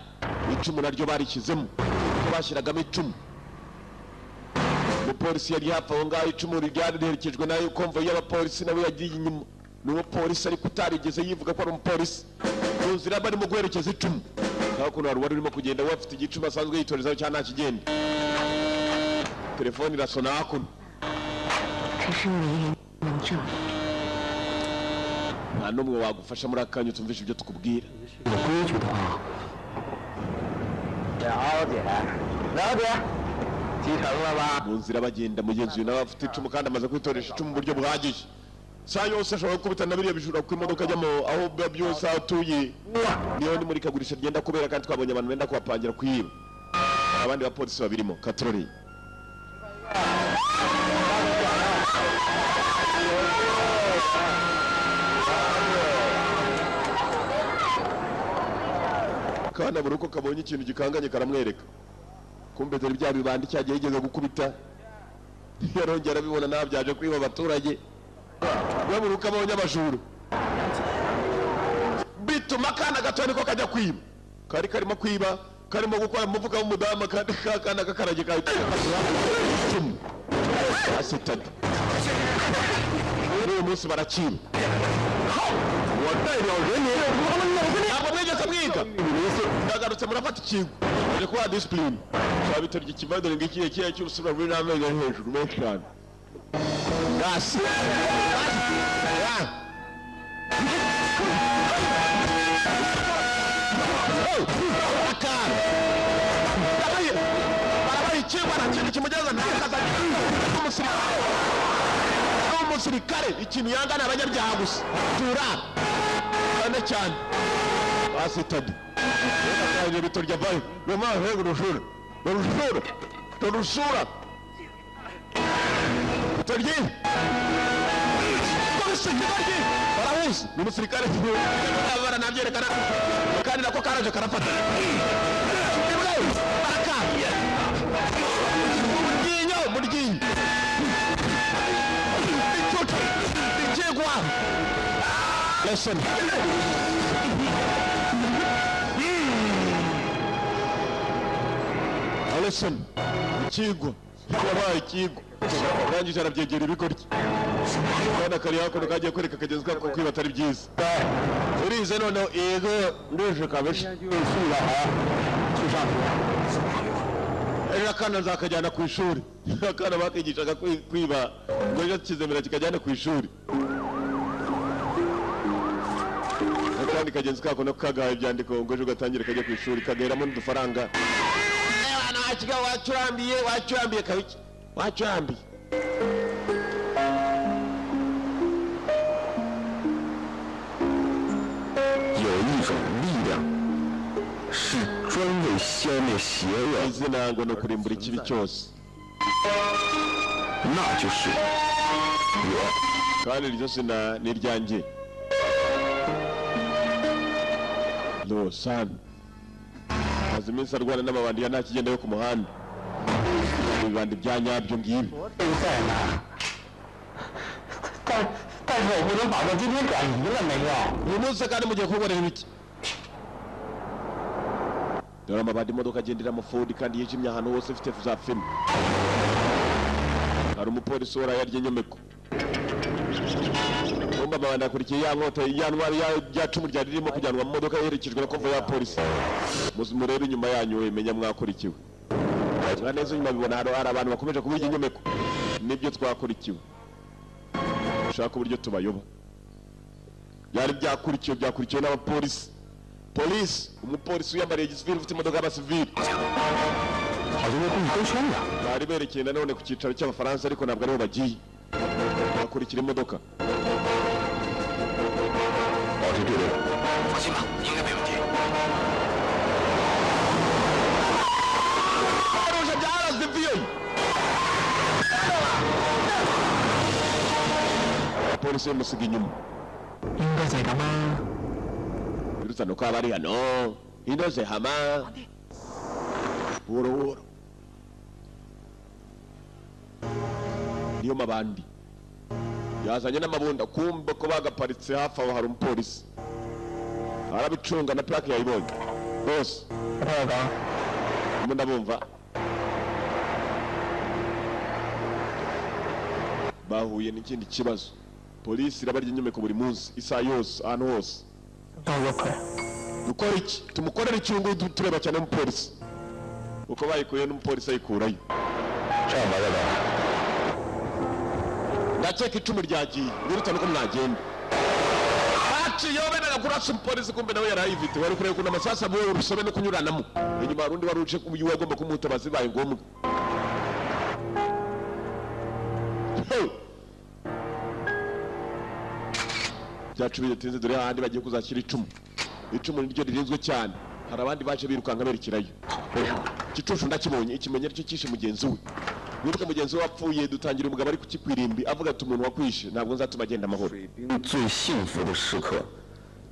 icumu naryo barikizemo ko bashyiragamo icumu. Umupolisi yari hafi aho ngaho, icumu ryari riherekejwe nayo konvoyi y'abapolisi nawe yagiye inyuma. N'umupolisi ariko utarigeze yivuga ko ari umupolisi. Mu nzira barimo guherekeza icumu. Hakuno hari uwari urimo kugenda wafite igicuma asanzwe yitorezaho cyane nta kigenda. Telefoni irasona hakuno. Nta n'umwe wagufasha muri akanya utumvisha ibyo tukubwira. Mu nzira bagenda mugenzi nawe afite icumu kandi amaze kwitoresha icumu mu buryo buhagije. Saa yose ashobora gukubitana biriya bijura ku imodoka ajyamo aho byose atuye. Niyo ni muri kagurisha ryenda kubera kandi twabonye abantu benda kubapangira kuyiba. Abandi bapolisi babirimo katroli. Kana buruko kabonye ikintu gikanganye karamwereka. Kumbe dore bya bibandi cyagiye yigeze gukubita. Yarongera bibona nabyaje kwiba abaturage. Baburuka abonye abajuru. Bituma kana gato niko kajya kwiba. Kari karimo kwiba, karimo gukora umuvuga w'umudama kandi kakana kakarage kahita asitade. Uyu munsi barakiba. Ntabwo mwigeze mwiga. Ndagarutse murafata ikintu. Uje kuba discipline. Twabitorya ikivadore ngikiye kiye cy'urusura ruri n'amezi ari hejuru menshi cyane. Gas. Umusirikare ikintu yangana abanyabyaha gusa tura cyane cyane asitade ibyo bitorya vayo mama hego rushura torye barahuze ni umusirikare abara nabyerekana kandi nako karaje karafata Murginho Listen. Listen. Ikigo. Yabaye ikigo. Rangije arabyegera ibigoryi. Kana kari hakuno kagiye kwereka kagezwa ko kwiba atari byiza. Urize none yego nduje kabesha. Akana nzakajyana ku ishuri. Akana bakigishaga kwiba ngo kizemera kikajyana ku ishuri. kandi kagenzi kako no kagaye ibyandiko ngo ejo gatangire kajya ku ishuri kageramo n'udufaranga abana bakiga wacurambiye kabiki wacurambiye是专为消灭邪恶， izina ngo no kurimbura ikibi cyose 那就是我。 kandi iryo zina ni iryanjye Losan maze iminsi arwana n'amabandi ya nta kigenda yo ku muhanda ibibandi bya nyabyo ngibi 但是我不能保证今天转移了没有。 uyu munsi kandi mugiye kubonera ibiki dore amabandi imodoka agendera mu Ford kandi yijimye ahantu hose ifite za film hari umupolisi warayarye nyomeko Bomba abana akurikiye ya nkota yanwari ya cumu ryari ririmo kujyanwa mu modoka yerekejwe na konvoyi ya polisi murebe inyuma yanyu imenya mwakurikiwe neza inyuma bibona hari abantu bakomeje kubirya inyomeko nibyo twakurikiwe ushaka uburyo tubayoba yari byakurikiwe n'abapolisi umupolisi wiyambariye gisivili ufite imodoka y'abasivili bari berekeye nanone ku cyicaro cy'abafaransa ariko ntabwo ariho bagiye bakurikira imodoka 保持队列，放心吧，应该没问题。 baruje byaraziviye polisi yamusiga inyuma 应该在干嘛？ birutano ko abari hano inoze hama buhoro niyo mabandi yazanye n'amabunda kumbe ko bagaparitse hafi aho hari umupolisi arabicunga na plaque yayibonye bose ndabumva bahuye n'ikindi kibazo polisi irabarya inyomeko buri munsi isaha yose ahantu hose dukora iki tumukorera icyungu tureba cyane umupolisi uko bayikuye n'umupolisi ayikurayo ndakeka icumu ryagiye birutana uko mwagenda baciyeho benaga kurasa umupolisi kumbe nawe yari ayifite wari kureba ukuntu amasasu avuye urusobe no kunyuranamo inyuma hari undi wari uje uyu agomba kumutabaza bibaye ngombwa byacu bidatinze dore ahandi bagiye kuzashyira icumu niryo ririnzwe cyane hari abandi baje birukanka berekerayo igicucu ndakibonye ikimenyero cyo kishe mugenzi we wibuke mugenzi we wapfuye dutangira umugabo ari kukikwirimbi avuga ati umuntu wakwishe ntabwo nzatuma agenda amahoro 最幸福的时刻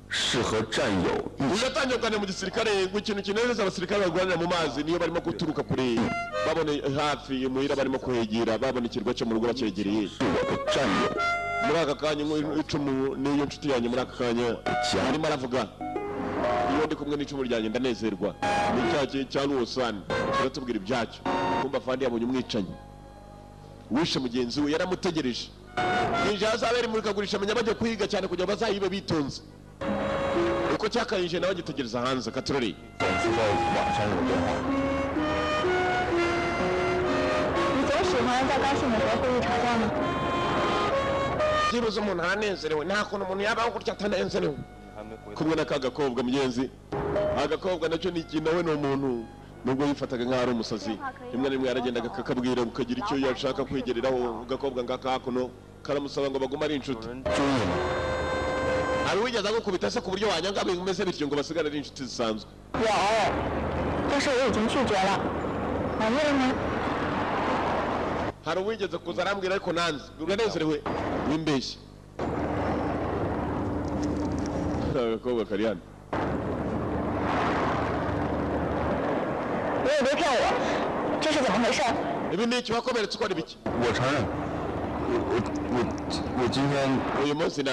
是和战友一起 uyatangiye kuganira mu gisirikare ngo ikintu kinezeza abasirikare barwanira mu mazi niyo barimo guturuka kure babone hafi muhira barimo kuhegera babona ikirwa cyo mu rugo bacyegereye 我的战友 muri aka kanya icumu niyo nshuti yanjye muri aka kanya arimo aravuga iyo ndi kumwe n'icumu ryanjye ndanezerwa n'icyaha cya Luosani kiratubwira ibyacyo kumva afandi yabonye umwicanyi wishe mugenzi we yaramutegereje yinjira azabera imurikagurisha amenya bajya kwiga cyane kugira ngo bazayibe bitonze uko cyakayinje nawe agitegereza hanze katurori 总是在网上有电话 你总喜欢在高兴的时候故意吵架吗？ byibuze umuntu aranezerewe nta kuntu umuntu yabaho gutya atanezerewe kumwe n'aka gakobwa mugenzi agakobwa nacyo ni ikintu nawe ni umuntu nubwo yifataga nk'aho ari umusazi rimwe na rimwe yaragendaga kakabwira ukagira icyo yashaka kwigereraho agakobwa ngaka hakuno karamusaba ngo bagume ari inshuti hari uwigeze agukubita se ku buryo wanyanga bimeze bityo ngo basigare ari inshuti zisanzwe 有，但是我已经拒绝了。为了呢？ hari uwigeze kuza arambwira ariko nanze uranezerewe wimbeshye agakobwa kari hano 你也别骗我，这是怎么回事？ ibi ni iki wakomeretse ukora ibiki 我承认我今天 uyu munsi na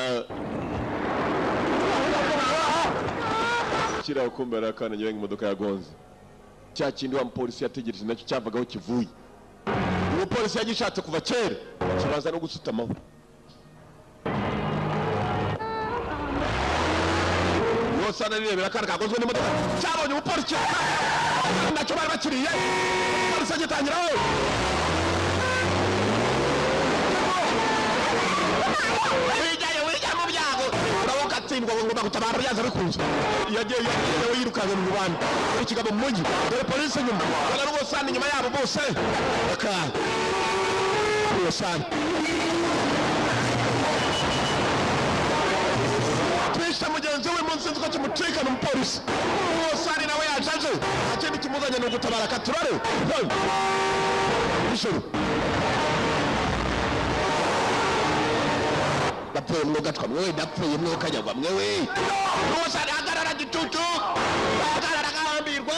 kiriya kumbe ari akana ngira ngo imodoka yagonze cya kindi wa mupolisi yategereje nacyo cyavagaho kivuye umupolisi yagishatse kuva kera kibanza no gusutamaho yose anarebera akana kagonzwe n'imodoka cyabonye umupolisi nacyo bari bakiriye umupolisi agitangiraho wijya mu byago urabuka ati ngo bagutabara yaza bikunze yagiye yirukanka mu bandi ikigabo mu mujyi dore polisi nyuma bana rwose inyuma yabo bose bakara yosana twisha mugenzi we munsi nziko kimutrikana umupolisi wosani nawe yajaje akindi kimuzanye no gutabara katurare ishuru dapfuye mwogatwa mwewe dapfuye mwokanyagwa mwewe wosani hagarara gitutu hagarara gahambirwe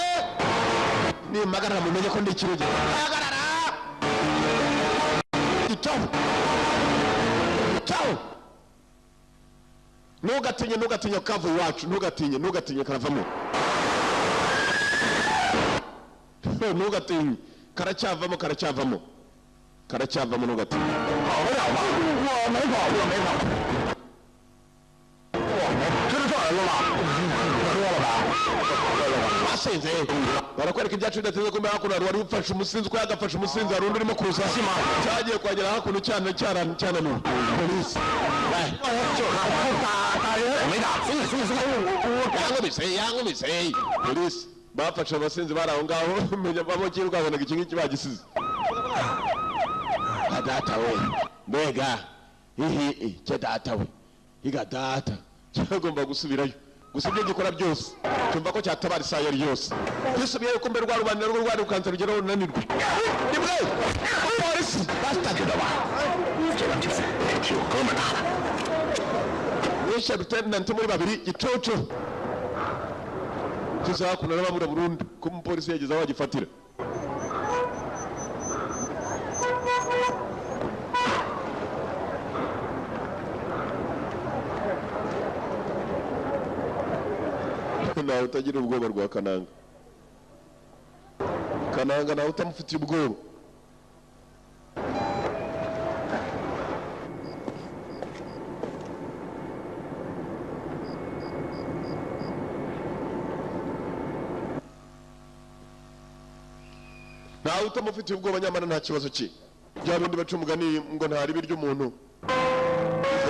nimpagarara mumenye ko ndi ikiruge hagarara itaho Nugatinye kavu iwacu nugatinye karavamo nugatinye karacyavamo nugatinye basenze barakwereka ibyacu bidateze kumbe hakuno wari ufashe umusinzi uko yagafashe umusinzi hari undi urimo kuza cyagiye kwagera hakuno cyananiwe polisi yankubise polisi bafashe abasinzi bari aho ngaho menya babo kirukankanaga iki ngiki bagisize data we mbega cye data we iga data cyagomba gusubirayo gusa ibyo gikora byose cyumva ko cyatabara isaha yari yose twisubiye yuko mbere rwarubana rwo rwari ukanza rugero runanirwa nimwe polisi bastagura ba nishe lieutenant muri babiri gicoco tuzakuna n'ababura burundu ko umupolisi yageze aho agifatira nawe utagira ubwoba rwa Kananga nawe utamufitiye ubwoba nawe utamufitiye ubwoba nyamara nta kibazo cye bya bindi baca umugani ngo ntari biryo umuntu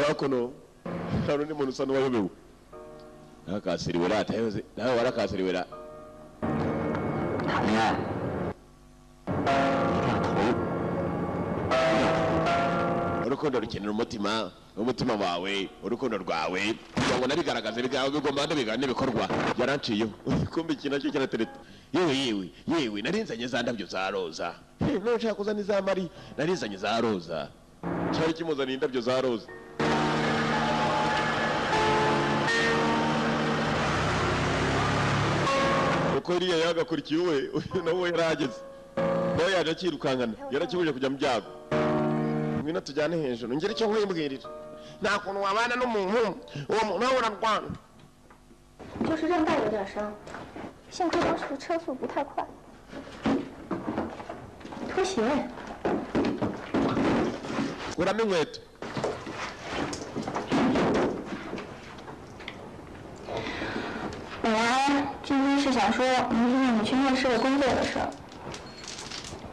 zakono nta n'undi muntu usa n'uwayobewe nakasiriwe ratayoze nawe warakasiriwe ra urukundo rukenera umutima wawe urukundo rwawe kugira ngo nabigaragaze bigawe bigomba ndabigane bikorwa yaranciyeho kumbe iki nacyo kiratereta yewe narinzanye za ndabyo za roza nshaka kuzana za mari narinzanye za roza cyari kimuzana indabyo za roza ko iriya yagakurikiye we nawe yarageze nawe yaje akirukankana yarakibuje kujya mu byago ngwino tujyane hejuru ngire icyo nkwibwirira nta kuntu wabana n'umuntu uwo muntu nawe urarwana 就是韧带有点伤，幸亏当时车速不太快。拖鞋。kuramo inkweto 本来今天是想说明天你去面试的工作的事儿，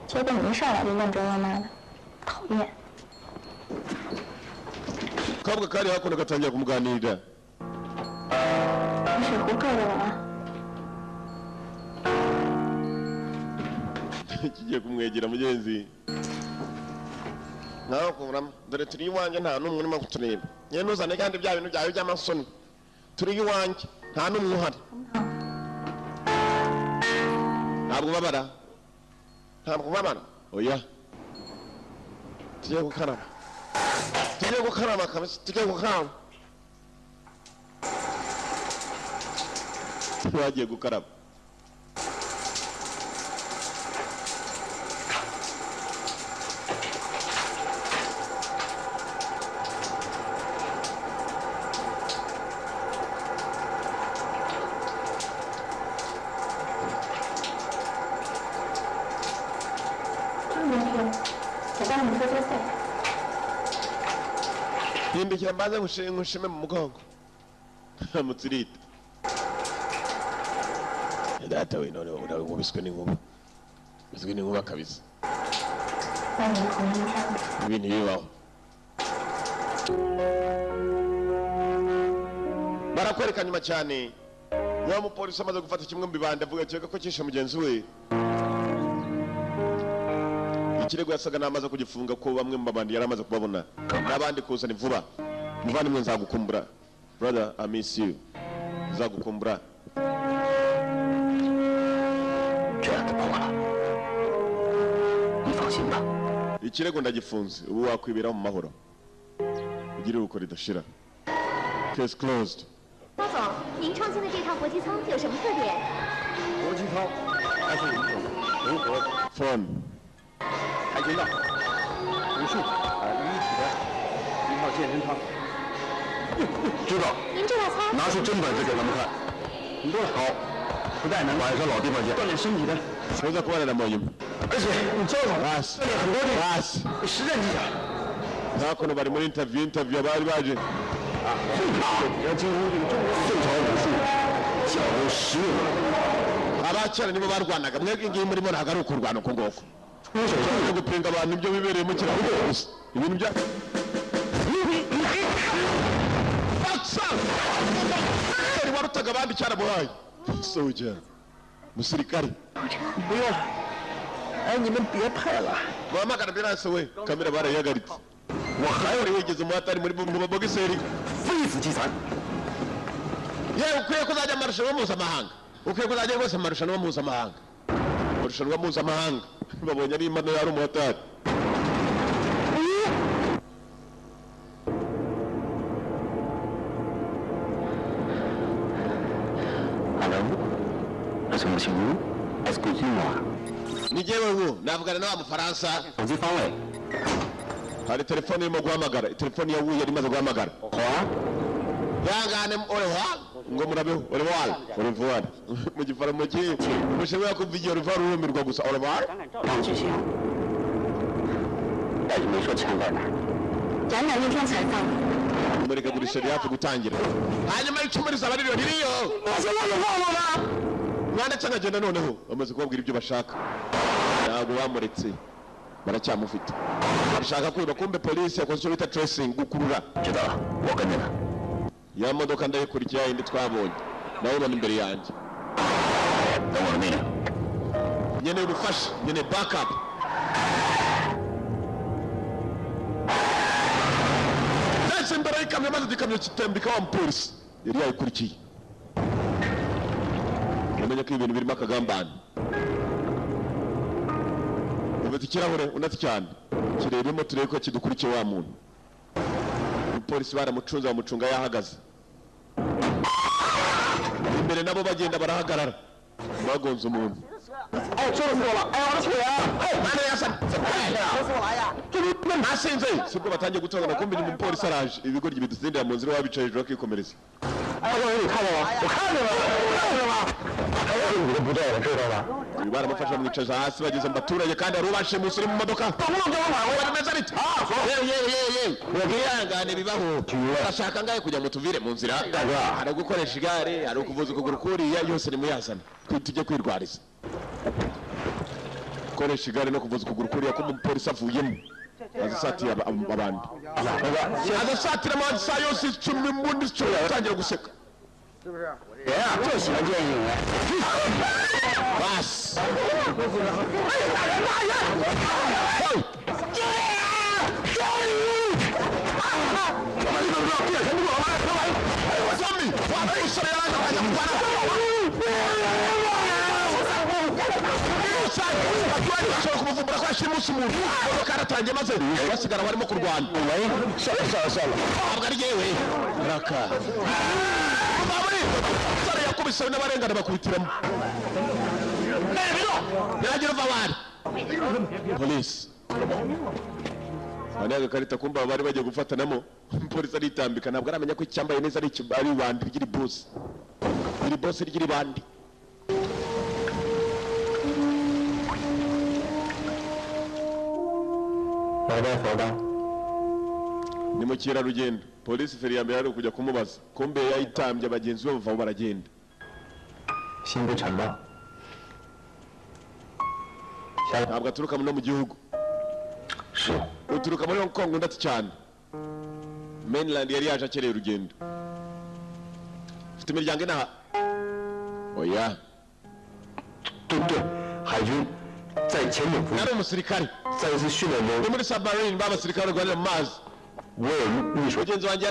结果你一上来就问这问那的，讨厌。 kabwa kari hakuno gatangira kumuganirira 你水壶硌着我了。 kigiye kumwegera mugenzi nawe kuramo dore turi iwanjye nta n'umwe urimo kutureba yewe ntuzane kandi bya bintu byawe by'amasoni turi iwanjye nta n'umwe uhari ntabwo ubabara oya tugiye gukaraba kabisa tugiye gukaraba wagiye gukaraba hindukira mbanze ngushime mu mugongo mutsirita data we none urawe nkubiswe n'inkuba kabisa ibintu bibaho kwerekana nyuma cyane wa mupolisi amaze gufata kimwe mu bibande avuga cyeka ko cyishe mugenzi we. Ikirego yasaga n'amaze kugifunga ko bamwe mu babandi yaramaze kubabona n'abandi kuzana vuba. Muvandimwe nzagukumbura. Brother, I miss you. Nzagukumbura. Ikirego ndagifunze ubu wakwibera mu mahoro. Ugire uko ridashira. Case closed. 包总，您创新的这套搏击舱有什么特点？搏击舱，它是一种融合 Phone. 跆拳道、武术于一体的一套健身舱。知道。您这套舱拿出真本事给他们看。很多好，不但能晚上老地方见。锻炼身体的，说在过来的莫音。而且你教他们锻炼很多的实战技巧。Hakuno bari muri interview abari baje. 要进入这个中国宋朝武术讲究实用。Abacyara nibo barwanaga mwebwe ngiye muri mo nagaru kurwana uko ngoko. Twese gupinga abantu ibyo bibereye mu kirago gusa. Ibintu bya warutaga abandi cyara muhaye. Soja. Musirikari. 不用，哎，你们别拍了。 Muhamagara ambulance we. Kamera barayagaritse. 我还有 yigeze mu hatari muri mu bogiseri. 非死即残。 Yewe ukwiye kuzajya marushanwa mpuzamahanga. Ukwiye kuzajya rwose marushanwa mpuzamahanga. Marushanwa mpuzamahanga. Babonye ari imano yari umuhatari. Excusez-moi. Ni jewe ubu navugana na wa Mufaransa. 手机方位。 Hari telefone irimo guhamagara. Telefone ya wuye imaze guhamagara. Yangane orewa ngo murabeho orewa orewa mu gifaransa cye mushobora kuvugira orewa rumirwa gusa orewa 让举行，但是没说枪在哪儿。 展览那天才放。 Mureka gurisha yafu gutangira. Hanyuma icumu rizaba ririyo ririyo. Mwana cyangwa agenda noneho bamaze kubabwira ibyo bashaka. Ntabwo bamuretse. Baracyamufite. Bashaka kwiba kumbe polisi yakoze icyo bita tracing gukurura. 知道了，我跟着他。 Ya modoka ndayikurikiye indi twabonye. Nawe bari imbere yanjye. 等我的命令。 Nyene ubufasha, nyene backup. Ndetse imbere y'ikamyo maze igikamyo kitambika wa mupolisi. Yari yayikurikiye. Namenye ko ibintu birimo akagambane. Ufite ikirahure unati cyane. Kirebemo turebe ko kidukurikiye wa muntu. Umupolisi baramucunza bamucunga yahagaze. Imbere nabo bagenda barahagarara. Bagonze umuntu. 哎，救死我了！哎呀，我的腿啊！哎， Mwana yasa. 救死我了呀！ Nasinze. Sibwo batangiye gutongana kumbe ni umupolisi araje. Ibigoryi bidusindira mu nzira wabicaye hejuru akikomereza. 哎，你看见了？我看见了，我看见了！哎呀，你的不对，我知道了。 Baramufasha mwicaza hasi bageze mu baturage kandi ari ubashe musiri mu modoka. Bameze biti. Ye. Ubwihangane bibaho. Urashaka ngaye kujya mu tuvire mu nzira. Hari gukoresha igare, hari kuvuza ukuguru kuriya yose ni muyazana. Tujye kwirwariza. Koresha igare no kuvuza ukuguru kuriya ko umupolisi avuyemo. Azisatira abandi. Azisatira mu saa yose 10 mbundi cyo yatangira guseka. 人啊，就喜欢见义勇为。 Bas. kumuvumbura ko yashira umunsi umuntu imodoka yaratangiye maze basigara barimo kurwana ntabwo ari yewe raka sare yakubise n'abarengana bakubitiramo biragira uva bari polisi bane agakarita kumba bari bagiye gufatanamo polisi aritambika ntabwo aramenya ko icyambaye neza ari ibandi ry'iri bosi iri bosi ry'iri bandi ni mu kirarugendo polisi feri ya mbere ari ukujya kumubaza kumbe yayitambye abagenzi be bavaho baragenda ntabwo aturuka no mu gihugu uturuka muri Hong Kong ndati cyane mainland yari yaje akereye urugendo ufite imiryango inaha oya 对不对？海军在前面服役， yari umusirikare 在一次训练 ni 中， muri submarine b'abasirikare barwanira mu mazi 我有秘书 mugenzi wanjye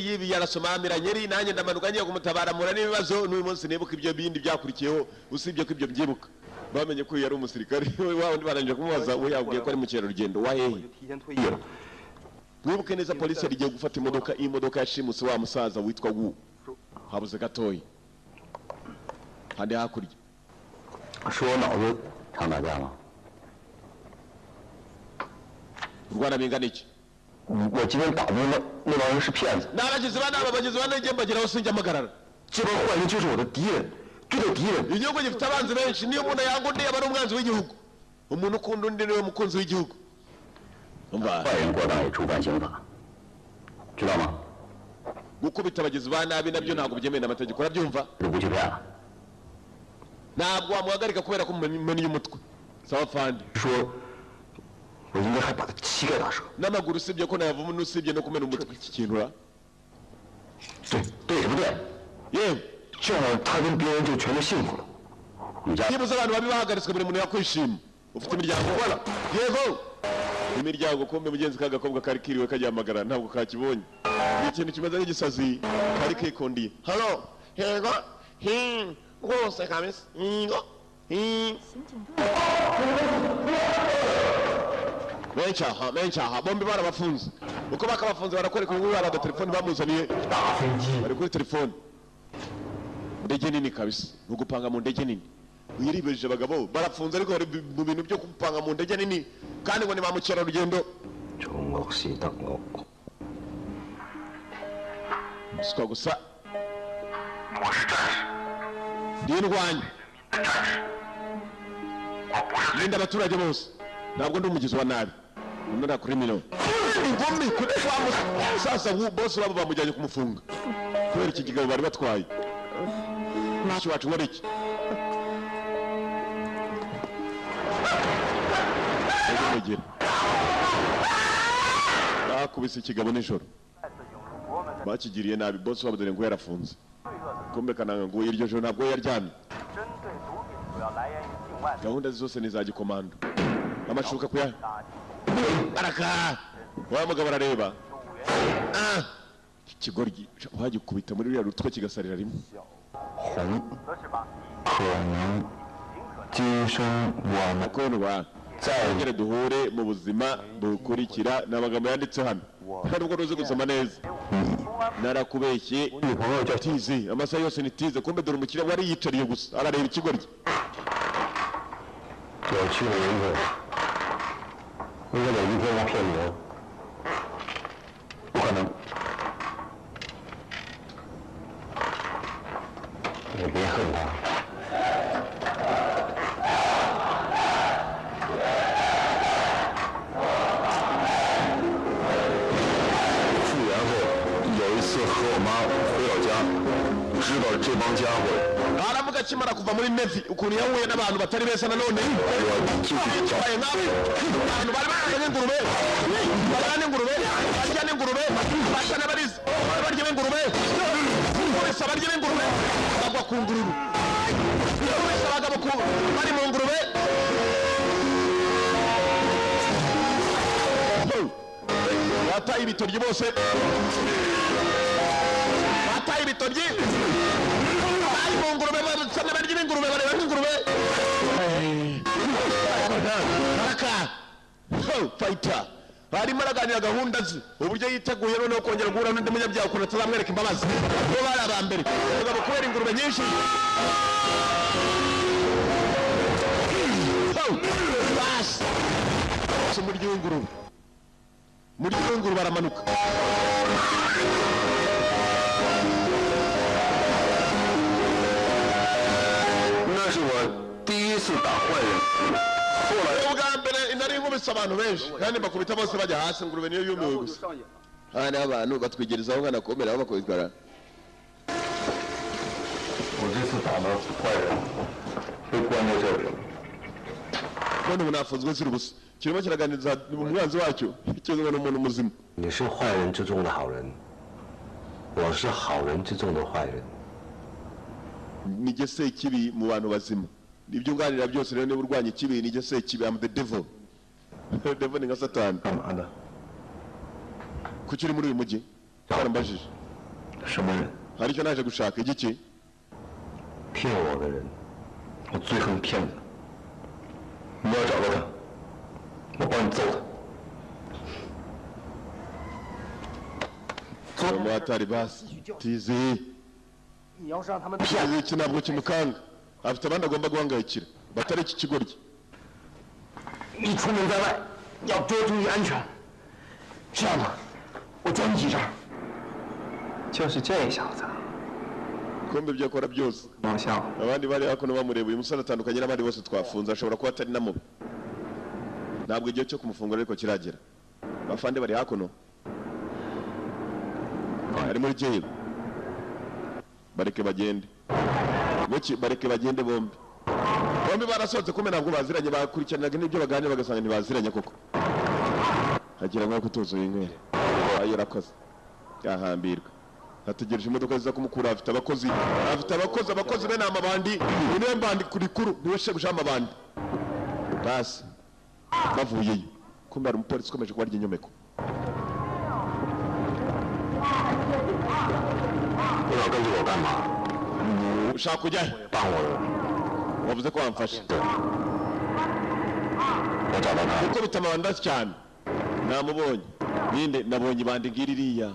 yibiye arasomamira nyeri nanjye ndamanuka ngiye kumutabara mura n'ibibazo n'uyu munsi nibuka ibyo bindi byakurikiyeho usibye ko ibyo byibuka bamenye ko yari umusirikare wa wundi barangije kumubaza we yabwiye ko ari mu kerarugendo wa hehe 提前退役了。 mwibuke neza polisi yari igiye gufata imodoka iyi modoka yashimuse wa musaza witwa Wu habuze gatoya handi hakurya 是我脑子常打架吗？ urwana bingana iki 我今天打的那帮人是骗子， n'abagizi ba nabi abagizi ba nabi mbageraho sinjya amagarara 这帮坏人就是我的敌人，对的敌人。 igihugu gifite abanzi benshi niyo umuntu yanga undi aba ari umwanzi w'igihugu umuntu ukunda undi niwe mukunzi w'igihugu umva 坏人过当也触犯刑法，知道吗？ gukubita abagizi ba nabi nabyo ntabwo byemewe n'amategeko urabyumva 就不去骗了。 ntabwo wamuhagarika kubera ko mumennye umutwe sawa fandi 说，我应该还把他膝盖打折。 n'amaguru usibye ko nayavuma n'usibye no kumena umutwe iki kintu ra 对什么对？ yewe 这样他跟别人就全都幸福了。你家 nibuze abantu babi bahagaritswe buri muntu yakwishima ufite imiryango ubona yego imiryango kumbe mugenzi k'agakobwa kari kiriwe kagihamagara ntabwo kakibonye ni ikintu kimeze nk'igisazi kari kikundiye halo yego rwose kabisa yego menshi aha bombi barabafunze uko bakabafunze barakwereka ubu bari agatelefoni bamuzaniye bari kuri telefoni indege nini kabisa ni ugupanga mu ndege nini uyiribeje abagabo barafunze ariko bari mu bintu byo gupanga mu ndege nini kandi ngo ni ba mukerarugendo 中国西等我。 siko gusa 我是战士， ndi indwanyi 的战士。我不是 linda abaturage bose ntabwo ndi umugizi wa nabi undi kuri miliyoni ingumi kuri wa sasa bose babo bamujyanye kumufunga kubera iki kigabo bari batwaye mushiki wacu nkora iki mugira bakubise ikigabo nijoro bakigiriye nabi bose babo dore ngo yarafunze kumbe kananga ngo iryo joro ntabwo yaryamye gahunda zose ni za gikomando amashuka kuya baraka wa mugabo arareba ikigoryi wagikubita muri ruriya rutwe kigasarira rimwe 红，可能今生我们 akundwa twongere duhure mu buzima bukurikira ni amagambo yanditse hano nubwo ruzi gusoma neza narakubeshye 女朋友叫 tize amasaha yose ni tize kumbe dore umukiriya wari yicariye gusa arareba ikigoryi 有趣的人者，应该有一天要骗你的，不可能。你别恨他。复原后，有一次和我妈回老家，知道这帮家伙。 aravuga akimara kuva muri nevi ukuntu yahuye n'abantu batari beza nanone bitwaye nk'abo abantu bari barya n'ingurube barya n'ingurube barya n'ingurube basa n'abarizi barya n'ingurube polisi abarya n'ingurube bagwa ku ngurube polisi abagabo bari mu ngurube bataye ibitoryi bose bataye ibitoryi bari mu ngurube basana barya n'ingurube bareba n'ingurube baraka fayita barimo araganira gahunda ze uburyo yiteguye noneho kongera guhura n'undi munyabyaha ukuntu atazamwereka imbabazi bo bari aba mbere umugabo kubera ingurube nyinshi basi umuryi w'ingurube umuryi w'ingurube aramanuka ubwa mbere inari nkubise abantu benshi kandi bakubita bose bajya hasi ingurube niyo yumiwe gusa aha ni abantu batwigerezaho nkana komera bakubitwara 我这次打的坏人被关在这里了。 none ubu nafunzwe ziri ubusa kirimo kiraganiriza umwanzi wacyo kizwe n'umuntu muzima 你是坏人之中的好人，我是好人之中的坏人。nige Sekibi mu bantu bazima. Ibyo nganira byose rero niba urwanya ikibi nige Sekibi, I'm the devil. Devil ni nka Satani. Ada. Kuki uri muri uyu mujyi? Barambajije. 什么人？ hari icyo naje gushaka igiki? 骗我的人，我最恨骗子。你要找到他，我帮你揍他。 Umwatari basi. Tizi. 你要是让他们骗 Tizi iki ntabwo kimukanga. Afite abandi agomba guhangayikira. Batari iki kigoryi. 你出门在外要多注意安全。这样吧，我装你几张。就是这小子， Kumbe ibyo akora byose. 搞笑。 Abandi bari hakuno bamureba uyu musore atandukanye n'abandi bose twafunze, ashobora kuba atari namubi. Ntabwo igihe cyo kumufungura ariko kiragera. Bafande bari hakuno. Ari muri jail. Bareke bagende. Muki bareke bagende bombi. Bombi barasohotse kumbe ntabwo baziranye, bakurikiranaga n'ibyo baganira bagasanga ntibaziranye koko. Hagira ngo kutuzuye inkwere. Ayo rakoze. Yahambirwa. Hategereje imodoka ziza kumukura, afite abakozi bene amabandi, niwe mbandi kuri kuru, niwe sheguje amabandi. Basi bavuyeyo kumbe ari umupolisi ukomeje kubarya inyomeko. 你老跟着我干嘛？ Ushaka kujya he? 帮我， Wavuze ko wamfasha. 我找到他。 Kuko bitamabanda cyane. Namubonye. Ninde nabonye ibandi ngiririya.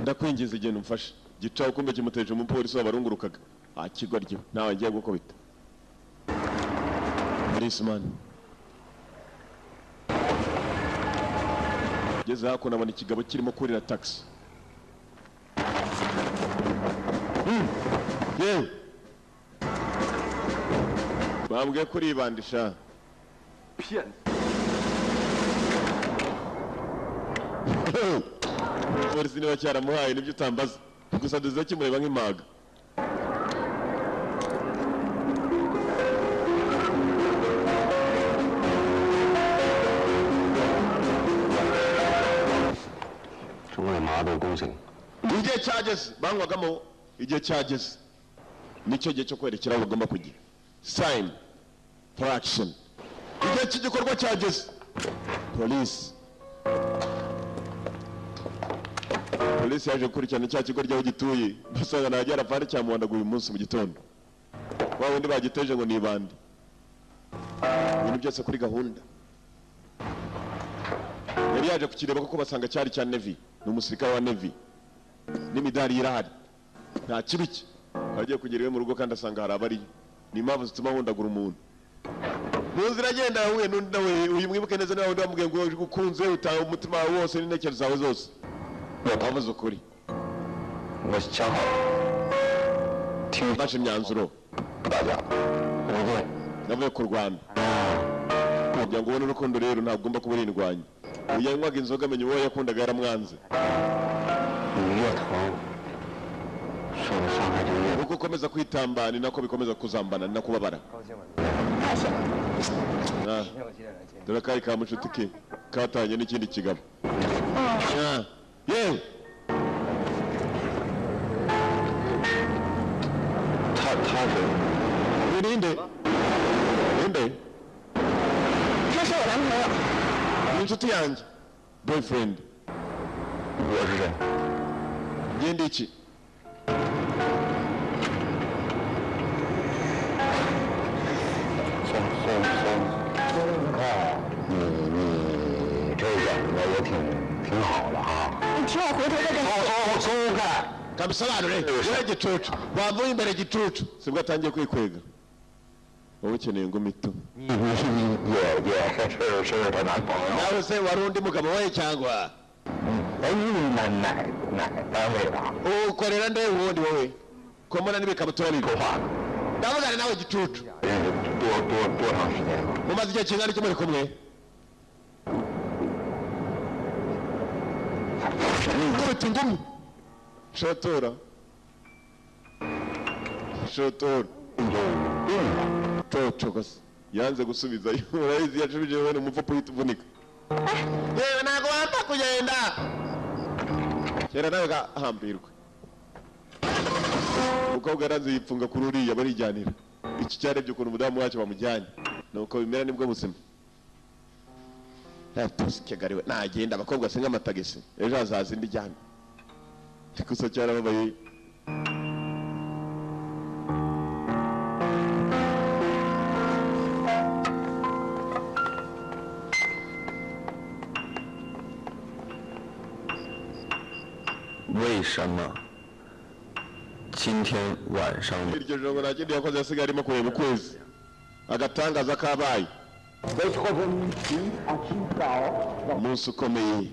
Ndakwingiza igihe umfasha. Gicaho kumbe kimuteje umupolisi wabarungurukaga. Akigoryo nawe agiye gukubita. Policeman. Geze hako nabona ikigabo kirimo kurira taxi. Yewe. Bambwiye kuri ibandisha. 骗子！ Polisi niba cyaramuhaye nibyo utambaza. Gusa duze kimureba nk'impaga. Igihe cyageze banywagamo, igihe cyageze nicyo gihe cyo kwerekera aho bagomba kugira. Sign for action. Igihe cy'igikorwa cyageze. Police. Polisi yaje gukurikirana cya kigo ry'aho gituye, basanga ntajya arapfana cyamuhandaguye uyu munsi mu gitondo. Wa wundi bagiteje ngo ni ibandi. Ibintu byose kuri gahunda. Yari yaje kukireba kuko basanga cyari cya Navy, ni umusirikare wa Navy. N'imidari irahari. Nta kibiki. Bagiye kugera iwe mu rugo kandi asanga hari abari. Ni impamvu zituma ahundagura umuntu. Nuzira agenda yahuye n'undi nawe uyu mwibuke neza nawe ndamubwiye ngo ukunze utaha umutima wawe wose n'intekerezo zawe zose. Yavuze ukuri. 我想好了，听 Bafashe imyanzuro. 大家，我会。 Navuye kurwana. Kugira ngo ubone urukundo rero ntabwo ugomba kuba urindwanya. Uyu yanywaga inzoga amenya uwo yakundaga yaramwanze. 你越疼，受的伤害就越。 Uko ukomeza kwitamba ni nako bikomeza kuzambana ni nako ubabara. Dore kari ka mushuti ke katanye n'ikindi kigabo. Yewe. 他是 Ninde? Ninde? 他是我男朋友。 Ni inshuti yanjye. Boyfriend. 我是谁？ Ngende iki? 哦，你这演的也挺好的啊。 你听我回头再跟你。 松开。 Kabisobanure. Yewe gicucu. Wavuye imbere gicucu. Sibwo atangiye kwikwega. Wowe ukeneye ngo mito. 你也是他男朋友。 Nawe se wari undi mugabo we cyangwa? 哎，你哪单位的？ Ukorera nde ubundi wowe? Ko mbona n'ibikabutura biri. 说话。 Ndavugana nawe gicucu. 认识多长时间了？ Mumaze igihe kingana iki muri kumwe? Ngubita ingumi. Shotora. Shotora. Toto gusa. Yanze gusubizayo. Urayizi yacubije wowe n'umupfu uhita uvunika. Yewe ntabwo wapfa kugenda. Kera nawe gahambirwe. umukobwa yaranze yipfunga kuri uriya barijyanira iki cyarebye ukuntu umudamu wacu bamujyanye nuko bimera nibwo buzima Kigali we nagenda abakobwa singa amatagisi ejo hazaza indi jyana gusa cyarababaye为什么今天晚上 iryo joro nakindi yakoze yasigaye arimo kureba ukwezi agatangaza kabaye umunsi ukomeye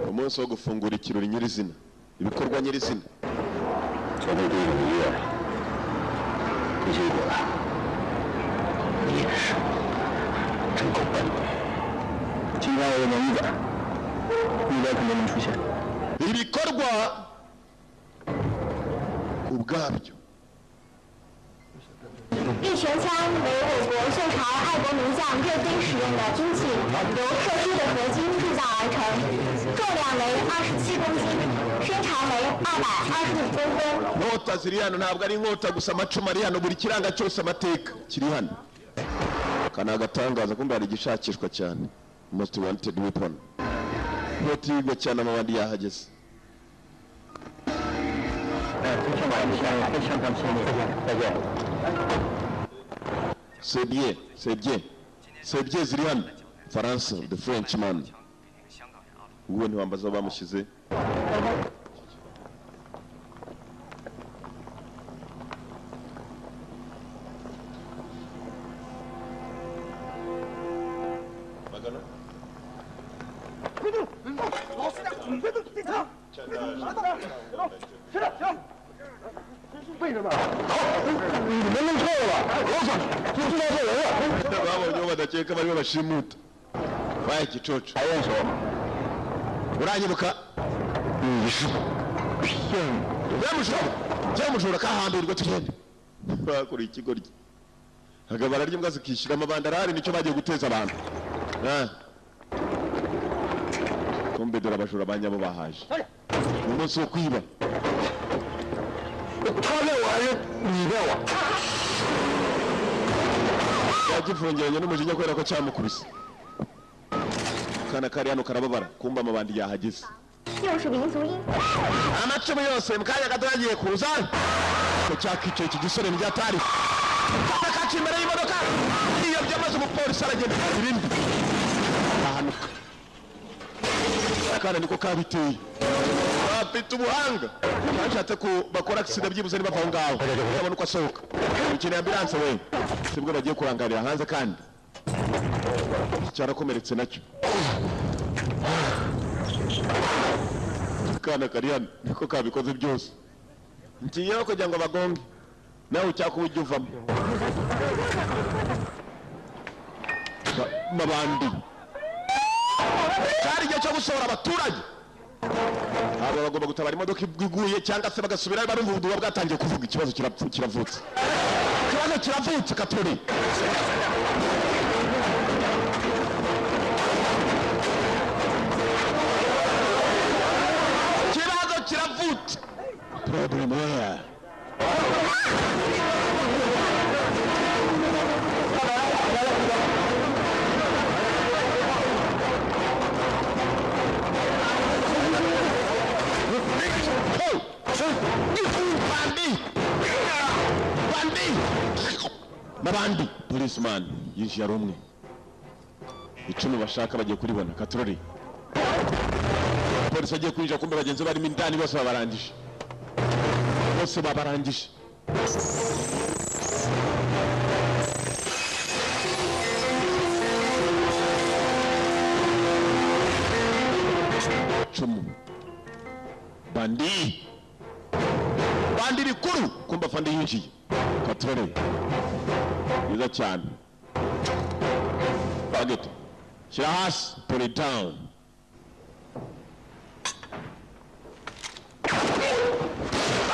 umunsi wo gufungura ikirori nyirizina ibikorwa nyirizina ibikorwa ubwabyo 一拳枪为我国宋朝爱国名将阅兵使用的兵器，由特殊的合金铸造而成，重量为27公斤，身长为225公分。 inkota ziri hano ntabwo ari inkota gusa amacumu ari hano buri kiranga cyose amateka kiri hano kana agatangaza kumbe hari igishakishwa cyane most wanted weapon motigwa cyane amabandi yahageze c'est bien c'est bien c'est bien ziri hano France the Frenchman uwo ntiwambaza bamushyize babonye badakeka bari babashimuta baye igicoco uranyibuka byamushobora kahambirwa tugende bakora ikigoryi agabara ry'imbwa zikishyira amabandarari nicyo bagiye guteza abantu kumbe dore abajura banyabo bahaje umunsi wo kwiba yagifungiranye n'umujinya kubera ko cyamukubise kana kari hano karababara kumba amabandi yahageze amacumu yose mukanya gato yagiye kuza ko cyakica iki gisore ntibyatari kaci imbere y'imodoka iyo byamaze umupolisi aragenda irindi ahanuka kana niko kabiteye bafite ubuhanga bashatse ko bakora accident byibuze niba vaho ngaho babona uko asohoka ikintu ambulance we sibwo bagiye kurangarira hanze kandi cyarakomeretse nacyo kana kari hano niko kabikoze byose ngiyeho kugira ngo bagonge nawe cyakuba ujya uvamo mabandi cyari igihe cyo gusohora abaturage abo bagomba gutabara imodoka iguye cyangwa se bagasubirayo barumva ubuduwa bwatangiye kuvuga ikibazo kiravutse ikibazo kiravutse Katori ikibazo kiravutse problem where Mabandi policeman yishyira ari umwe icumi bashaka bagiye kuribona Katorori polisi agiye kwinjira kumbe bagenzi barimo indani bose babarangije cumu bandi rikuru kumbe afande yinjiye Katorori yiza cyane bagete shyira hasi pull it down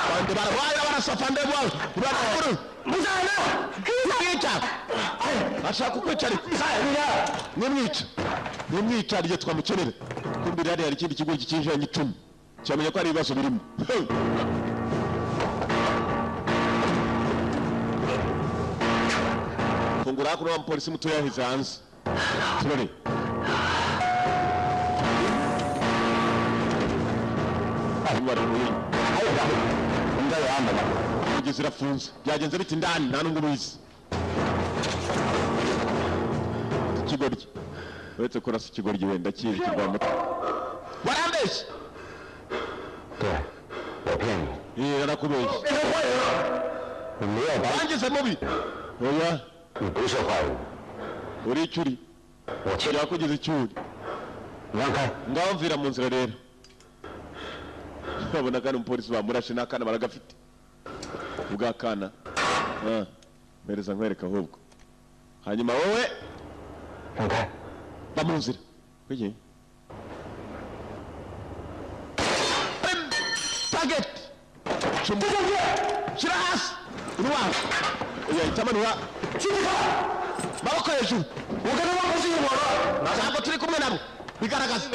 bandi barwaye barasafande bwawe barakuru muzana kwica ashaka kukwicara nimwica rye twamukenera kumbe rari hari ikindi kigo kikinjanye 10 cyamenye ko ari ibibazo birimo. Fungura kuno umupolisi muto yahize hanze. Turore. Ugeze irafunze. Byagenze biti ndani nta nungu bizi. Ikigoryi. Uretse kurasa ikigoryi wenda kiri kigwamo. Warambeshye. Narakubeshye. Wangize mubi. Oya. Uri icyuri. Yakugeze icyuri. Ngaho mvira mu nzira rero. Babona kandi umupolisi bamurashe n'akana baragafite. Ubwakana. Mereza nkwereka ahubwo. Hanyuma wowe. Bamuzira. Kuki? Target. Shiras. Ruwa. Oya itamanura. Chika. Maboko hejuru. Ugana bakozi y'iboro. Ntabwo turi kumwe nabo. Bigaragaza.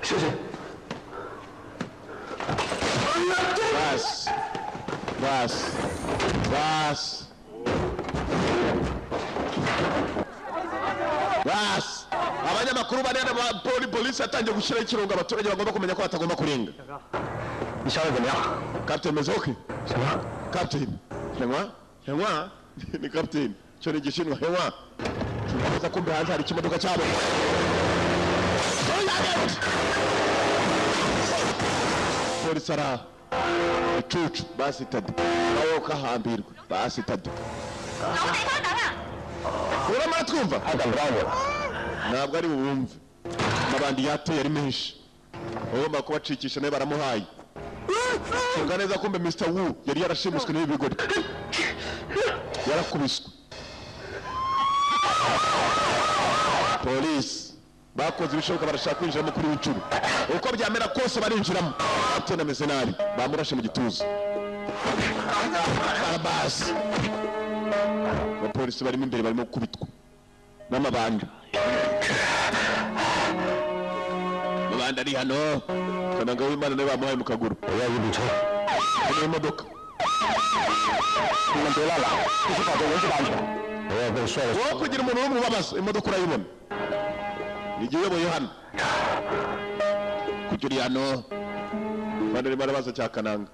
Shije. Bas. Abanyamakuru bane na polisi atangiye gushyira ikirongo abaturage bagomba kumenya ko batagomba kurenga. Bishaje bya. Captain Mezoki. Captain. Henwa. Ni captain. Cyo ni gishinwa Henwa. Tunaza kumbe hanze hari kimodoka cyabo. Polisi ara. Icucu basi tadi. Nawo kahambirwa basi tadi. Urama twumva? Ntabwo ari bumve. Mabandi yateye ari menshi. Ugomba kubacikisha naye baramuhaye. Tunga neza kumbe Mr. Wu yari yarashimuswe n'ibi bigori. Yarakubiswe. Police bakoze ibishoboka barashaka kwinjira mu kuri w'icuru. Uko byamera kose barinjiramo. Atena mesenari bamurashe mu gituza. Basi. Abapolisi barimo imbere barimo kubitwa n'amabanda. Mabanda ari hano. Kananga w'Imana nawe bamuhaye mu kaguru. Oya yibico. Ni imodoka. Ndolala. Kifata wengi banje. Oya beshara. Wo kugira umuntu w'umubabaza imodoka urayibona. Nigiye bo Yohana. Kugira hano. Bandi barabaza cya Kananga.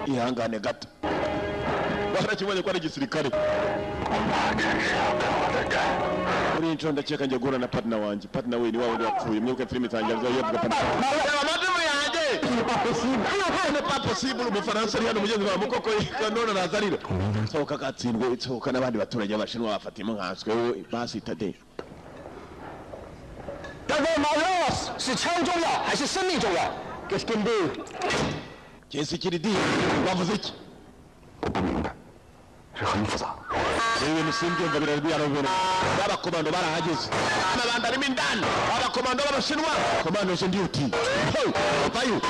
Ihangane gato. Barakibonye ko ari gisirikare. Muri incho ndakeka ngiye guhura na partner wanje. Partner we ni wawe wapfuye. Mwibuke film itangira zo yevuga partner. Amadamu yanjye. Ni pas possible mu Faransa ari hano mugenzi wa mukoko kanona nazarira. Sohoka gatsindwe itsohoka n'abandi baturage abashinwa bafatima nkanswe basi tade. 大哥，马上是枪重要还是生命重要？ Qu'est-ce qu'il dit? Qu'est-ce qu'il dit? Bavuze iki? 我不明白，这很复杂。 Ibi musimbyumva birabirabona. Abakomando barahageze. Abandi ari mindani. Abakomando b'abashinwa. Komando je ndiuti. Bayo.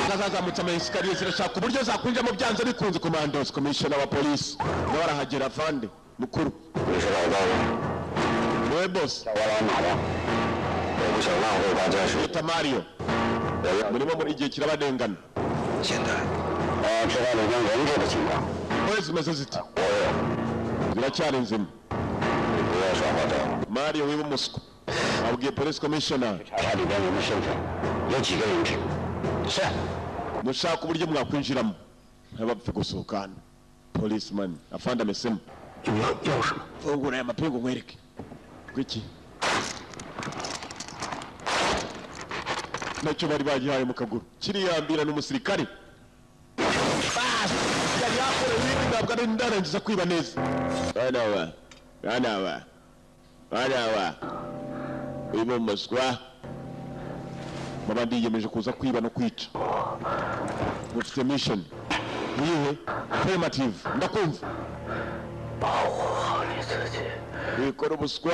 Kazaza mutama isikariye zirashaka uburyo zakwinja mu byanze bikunze commandos commissioner wa police. Barahagera afande mukuru. Wewe boss. Tamario. Muri igihe kirabadengana. 现在，知道了人人质的情况。 zimeze ziti ziracyari nzima Mario w'ibumuswa abwiye police commissioner mushaka uburyo mwakwinjiramo ntibapfe gusohokana policeman afanda mesema fungura aya mapingu nkwereke gwiki nacyo bari bagihaye mu kaguru kiriyambira n'umusirikare ntabwo ari ndarangiza kwiba neza bana uyu muswa mabandi yiyemeje kuza kwiba no kwica mufite mission niyihe affirmative ndakumva wikora ubuswa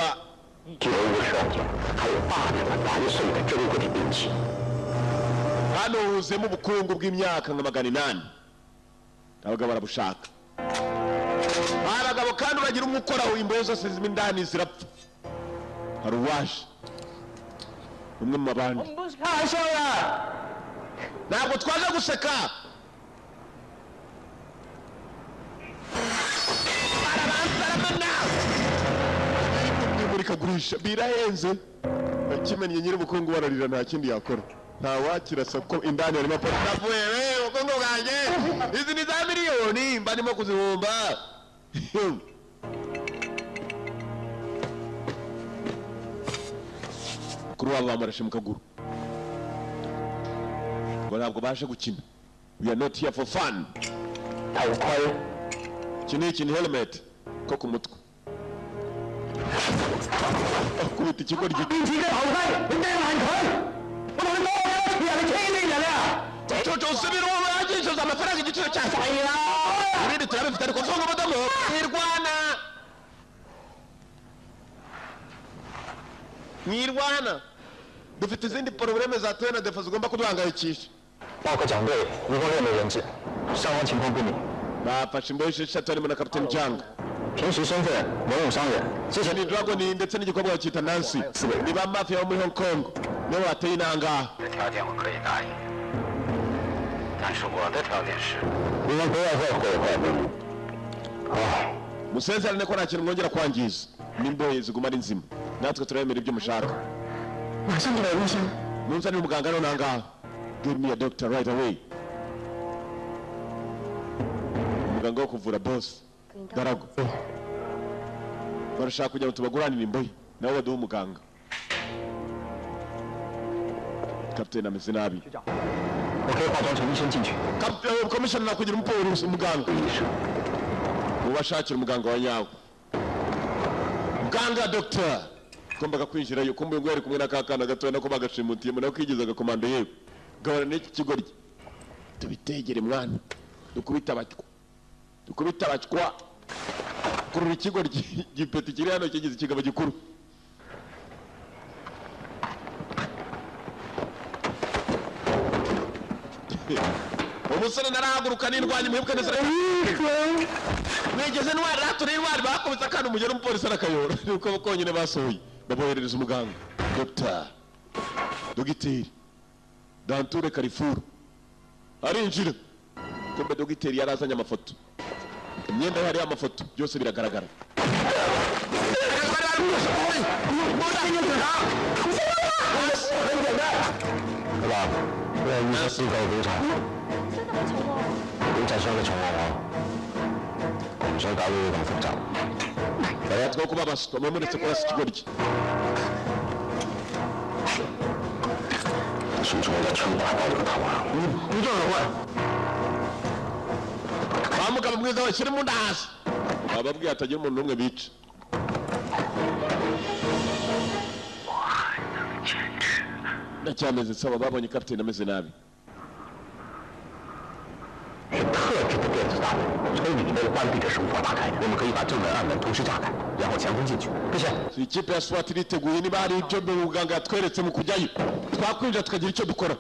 hano huzemo ubukungu bw'imyaka nka 800 abagabo barabushaka abagabo kandi bagira umukora imboyo zose z'imindani zirapfa hari uwaje umwe mu mabandi ntabwo twaje guseka baramana imurikagurisha birahenze akimennye nyir'ubukungu bararira nta kindi yakora nta wakirasa ko indani harimo portafuye ubukungu bwanjye izi ni za miliyoni mba ndimo kuzihomba kuri wabo bamarashe mu kaguru ngo ntabwo baje gukina we are not here for fun ntawutwaye iki ni ikintu helmet ko ku mutwe akubita ikigo inzira ntawutwaye indege ntawutwaye umuntu wese yabikeneye Toto usubira uwo yagishoza amafaranga igiciro cya sayira ibindi turabifite ariko songa madamu mwirwana dufite izindi probleme za tuwe na defo zigomba kuduhangayikisha 报告蒋队，一共6名人质，伤亡情况不明。 bafashe imbohe esheshatu harimo na kapiteni Jang 平时身份文武商人，之前 ni Dragon ndetse n'igikorwa cyita Nancy ni ba mafia bo muri Hong Kong nibo bateye inanga 条件我可以答应，但是我的条件是， 你们不要再毁坏文物。啊， musezerane ko nta kintu mwongera kwangiza n'imbohe ziguma ari nzima natwe turabemera ibyo mushaka 马上给我医生。 munzanire umuganga none ahangaha give me a doctor right away umuganga wo kuvura boss Darago barashaka kugira ngo tubaguranire imbohe nabo baduhe umuganga kapiteni ameze nabi 我可以化妆成医生进去。 komishoni nakugira umupolisi umuganga mubashakira umuganga wa nyawe muganga doctor ugombaga kwinjirayo kumbuye ngo yari kumwe n'akakana gatoya nako bagashimutiye mu nako kigeza gakomando yewe gahora n'iki kigoryi tubitegere mwana dukubita abacwa kurura ikigoryi gipeti kiri hano kigize ikigabo gikuru umusore narahaguruka n'indwanyi muhebuke neza mwegeze ntwari raturi intwari bakubise akana umugeni umupolisi arakayora nuko konyine basohoye baboherereza umuganga dogiteri Danture Carrefour arinjira kumbe dogiteri yarazanye amafoto imyenda yari amafoto byose biragaragara bayatwa kuba baswa muretse kurasa ikigoryi 是说在城管包这个套啊，你这人问， bamugaba mwiza bashyire mu ndasi bababwiye atagira umuntu n'umwe bica ndacyameze nsaba babonye kapiteni ameze nabi 是特制的电子大门，从里面关闭着绳索打开，我们可以把正门、暗门同时炸开，然后强行进去。不行， ikipe ya SWAT iriteguye niba hari ibyo muganga yatweretse mu kujyayo twakwinjira tukagira icyo dukora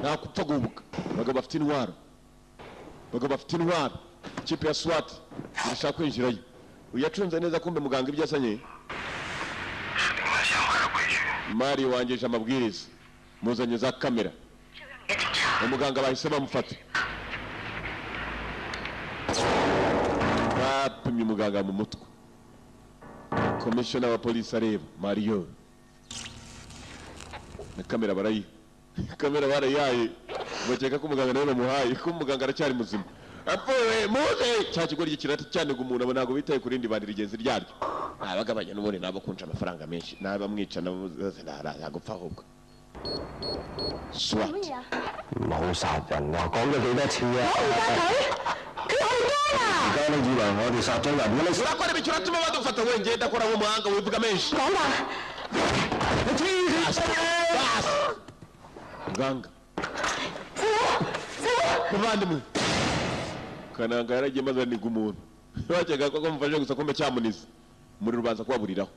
nta gupfa guhubuka abagabo bafite intwaro ikipe ya SWAT irashaka kwinjirayo uyacunze neza kumbe muganga ibyo asanye mari wangije amabwiriza muzanye za kamera umuganga bahise bamufata bapimye umuganga mu mutwe komishona wa polisi areba Mario na kamera barayihaye bakeka ko umuganga nawe bamuhaye ko umuganga aracyari muzima apfuye muze cya kigoryi kirata cyane ngo umuntu ntabwo bitaye ku rindi bandi rigenzi ryaryo nabagabanya n'ubundi nabo kunca amafaranga menshi nabamwica nabo ntagupfa ahubwo SWAT 冇殺人啊！講咗幾多次啊？而家你以為我哋殺咗人嘅？你 urakora ibiki uratuma badufata we ngenda akora nk'umuhanga wivuga menshi muganga muvandimwe kananga yaragiye maze aniga umuntu bakeka ko mufashe gusa kumbe cyamunize muri rubanza kubaburiraho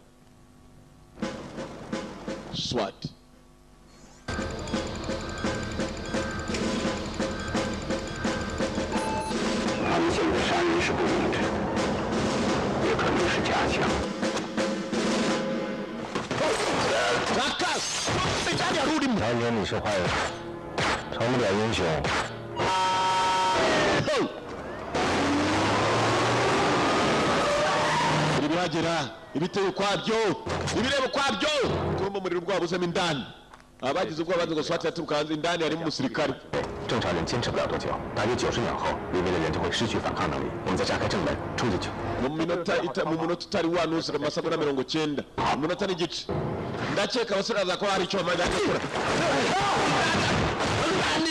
SWAT 他们现在杀人是不明智，也可能是假枪。 Rakas! indani yari urimo. 当年你是坏人，成不了英雄。ibihagera ibiteye ukwabyo ibireba ukwabyo turimo umuriro rwabuzemo indani abagize ubwoba bazi ngo swati yaturuka hanze indani harimo umusirikare 正常人坚持不了多久，大约90秒后，里面的人就会失去反抗能力。我们再炸开正门，冲进去。mu munota utari wanuzura amasegonda 90 umunota n'igice ndakeka abasore bazakora hari icyo bamaze gukora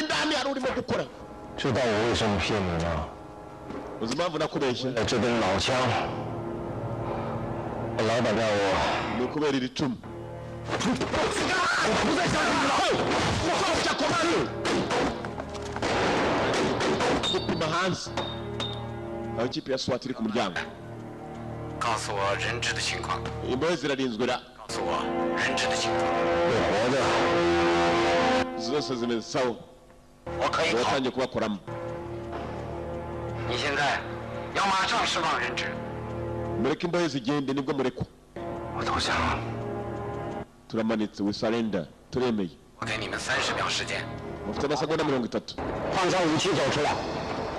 indani hari urimo gukora 知道我为什么骗你吗？ uzi impamvu nakubeshye 这根老枪，我老板让我 ni ukubera iri cumu我不再相信你了我放下komando gupima hanze aho ikipe ya swat iri ku muryango 告诉我人质的情况， imbohe zirarinzwe 告诉我人质的情况。 活着。 zose zimeze sawa 我可以跑。 watangiye kubakoramo 你现在要马上释放人质。 mureke imbohe zigende nibwo murekwa 我投降了。 turamanitse we surrender turemeye 我给你们30秒时间。 mufite amasegonda 30 放下武器走出来。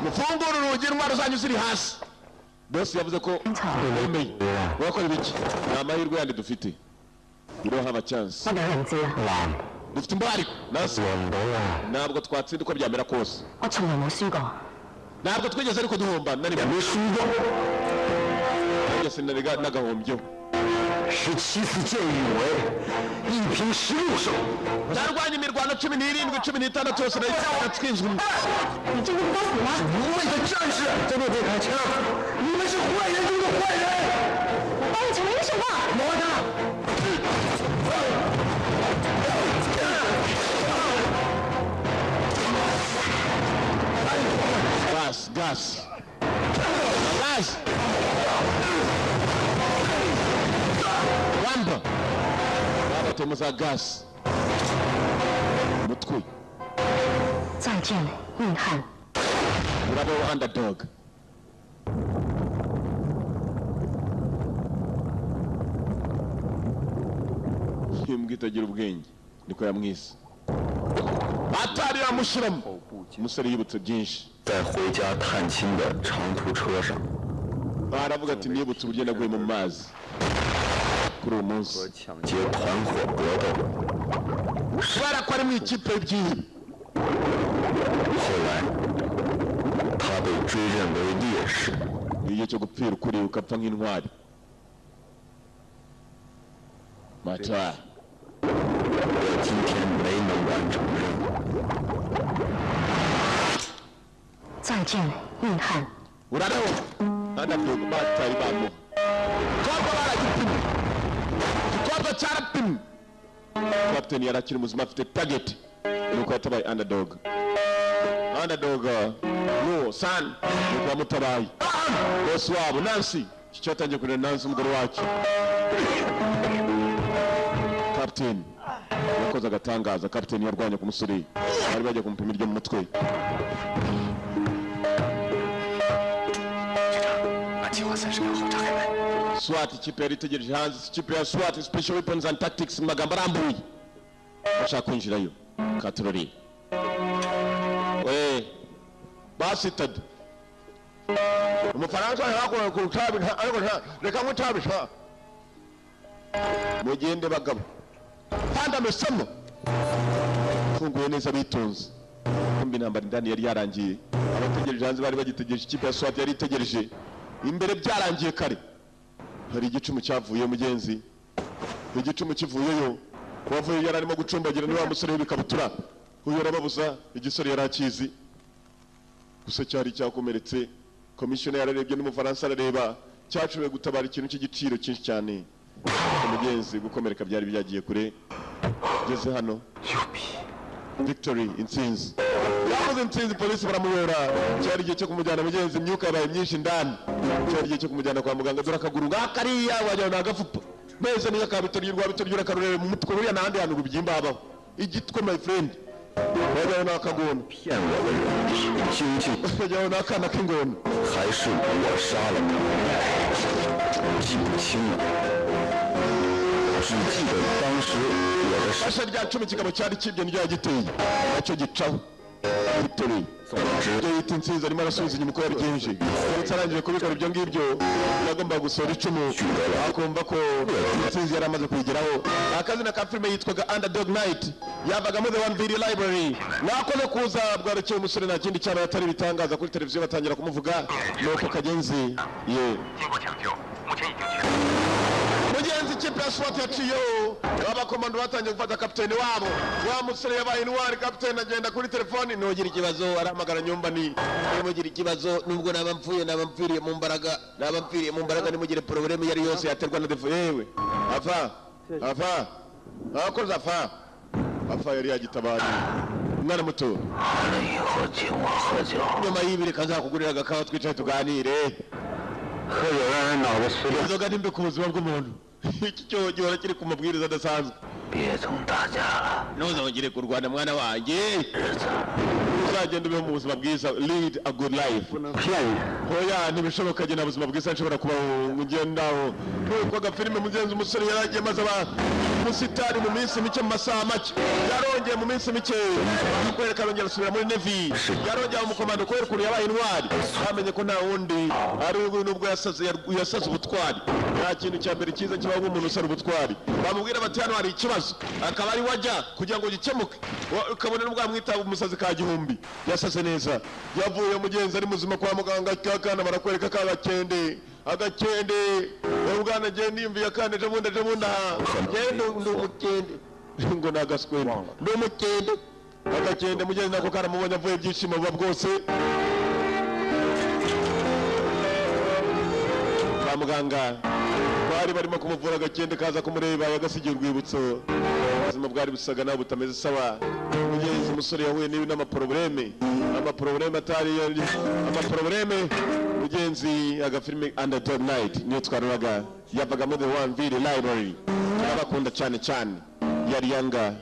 mufungure urugi intwaro zanyu ziri hasi bosi yavuze ko turemeye wakora ibiki ni amahirwe yandi dufite we don't have a chance 快点忍住啦！ dufite imbariko nasi ntabwo twatsinda uko byamera kose 我從來冇輸過。 ntabwo twigeze ariko duhomba na rimwe twigeze n'agahombyo 17次见义勇为，一平16胜。 narwanye imirwano 17 16 yose natsinzwe 你这个不该死吗？ 无畏的战士，在那边开枪！你们是坏人中的坏人！ 我帮你成为英雄吧！ 摸他！ gas wamba babatemuza gas mutwe 再见，硬汉。 murabo underdog imbwa itagira ubwenge niko yamwise atari yamushyiramo umusore yibutse byinshi 在回家探亲的长途车上， aravuga ati nibutse uburyo naguye mu mazi kuri uwo munsi 和抢劫团伙格斗， kubera ko ari mu ikipe y'ibyibi 后来他被追认为烈士， igihe cyo gupfira ukuri ukapfa nk'intwari mata 我今天没能完成任务。 再见，硬汉。 urabeho underdog batari bamuha igikorwa baragipimye igikorwa cyarapimye kapiteni yari akiri muzima afite target nuko yatabaye underdog no san nuko yamutabaye bosi wabo nansi iki cyatangiye kurera nansi umugore wacu kapiteni yakoze agatangaza kapiteni yarwanye ku musore bari bagiye kumupima iryo mu mutwe 按计划30秒后炸开门。 SWAT ikipe yari itegereje hanze ikipe ya SWAT special weapons and tactics mu magambo arambuye bashaka kwinjirayo katorori we basitade umufaransa yakora ku rutabi ariko reka mutabisha mugende bagabo panda mesemo funguye neza bitonze kumbi intambara indani yari yarangiye abategereje hanze bari bagitegereje ikipe ya SWAT yari itegereje imbere byarangiye kare hari igicumu cyavuye mugenzi igicumu kivuyeyo wavuye yari arimo gucumbagira ni wa musore w'ibikabutura uyu arababuza igisore yari akizi gusa cyari cyakomeretse komisiyo yararebye n'umufaransa arareba cyacuwe gutabara ikintu cy'igiciro cyinshi cyane umugenzi gukomereka byari byagiye kure geze hano victory intsinzi yavuze intsinzi polisi baramuyora cyari igihe cyo kumujyana mugenzi imyuka yabaye myinshi indani cyari igihe cyo kumujyana kwa muganga dore akaguru ngakariya wagira ni agafupa neza niyo akabitorye rwabitorye akarurere mu mutwe buriya n'ahandi hantu urubyimba habaho igitwe my friend wagira ni akagona 骗我的人究竟 wagira ni akana k'ingona 还是我杀了他？记不清了，只记得当时我的 fasha rya 10 kigabo cyari kibye n'rya giteye nacyo gicaho Victory Date nziza arimo arasubiza inyuma ko yabigenje ndetse arangije kubikora ibyo ngibyo yagomba gusora icumu akumva ko insinzi yari amaze kuyigeraho akazina ka filime yitwaga Underdog Night yavaga muri The One Video Library nakoze kuza bwarekeye umusore nta kindi cyaba atari bitangaza kuri televiziyo batangira kumuvuga nuko kagenzi ye mugenzi kipe ya SWAT yaciyo abakomando batangiye gufata kapiteni wabo wa musore yabaye intwari kapiteni agenda kuri telefoni nogira ikibazo aramagara nyumba ni mugira ikibazo nubwo nabamfiriye mu mbaraga nimugire problem yari yose yaterwa na defo yewe afa akoze afa yari yagitabara umwana muto nyuma y'ibiri kazakugurira agakawa twicaye tuganire inzoga nimbe ku buzima bw'umuntu iki cyo gihora kiri ku mabwiriza adasanzwe ntuzongere kurwana mwana wanjye uzagenda ubeho mu buzima bwiza lead a good life hoya ntibishoboka gena buzima bwiza nshobora kuba ngendaho nuko agafilime mugenzi umusore yaragiye maze umusitari mu minsi mike mu masaha make yarongeye mu minsi mike akwereka arongera asubira muri Navy yarongeye mu komando kubera ukuntu yabaye intwari bamenye ko nta wundi ari nubwo yasaze ubutwari nta kintu cya mbere cyiza kibaho umuntu usara ubutwari bamubwira bati hano hari ikibazo akaba ari wajya kugira ngo gikemuke ukabona nubwo amwitaba umusazi ka gihumbi yasaze neza yavuye mugenzi ari muzima kwa muganga kakana barakwereka ka agakende ubwana genda yimviye akana ejo bundi genda ndi umukende ngo nagaswere ndi umukende agakende mugenzi nako karamubonye avuye ibyishimo buba bwose kwa muganga bari barimo kumuvura agakende kaza kumureba yagasigira urwibutso ubuzima bwari busaga naho butameze sawa mugenzi umusore yahuye n'ibi n'amaprobleme mugenzi agafilime Underdog Night niyo twaruraga yavaga muri The One Video Library abakunda cyane yari yanga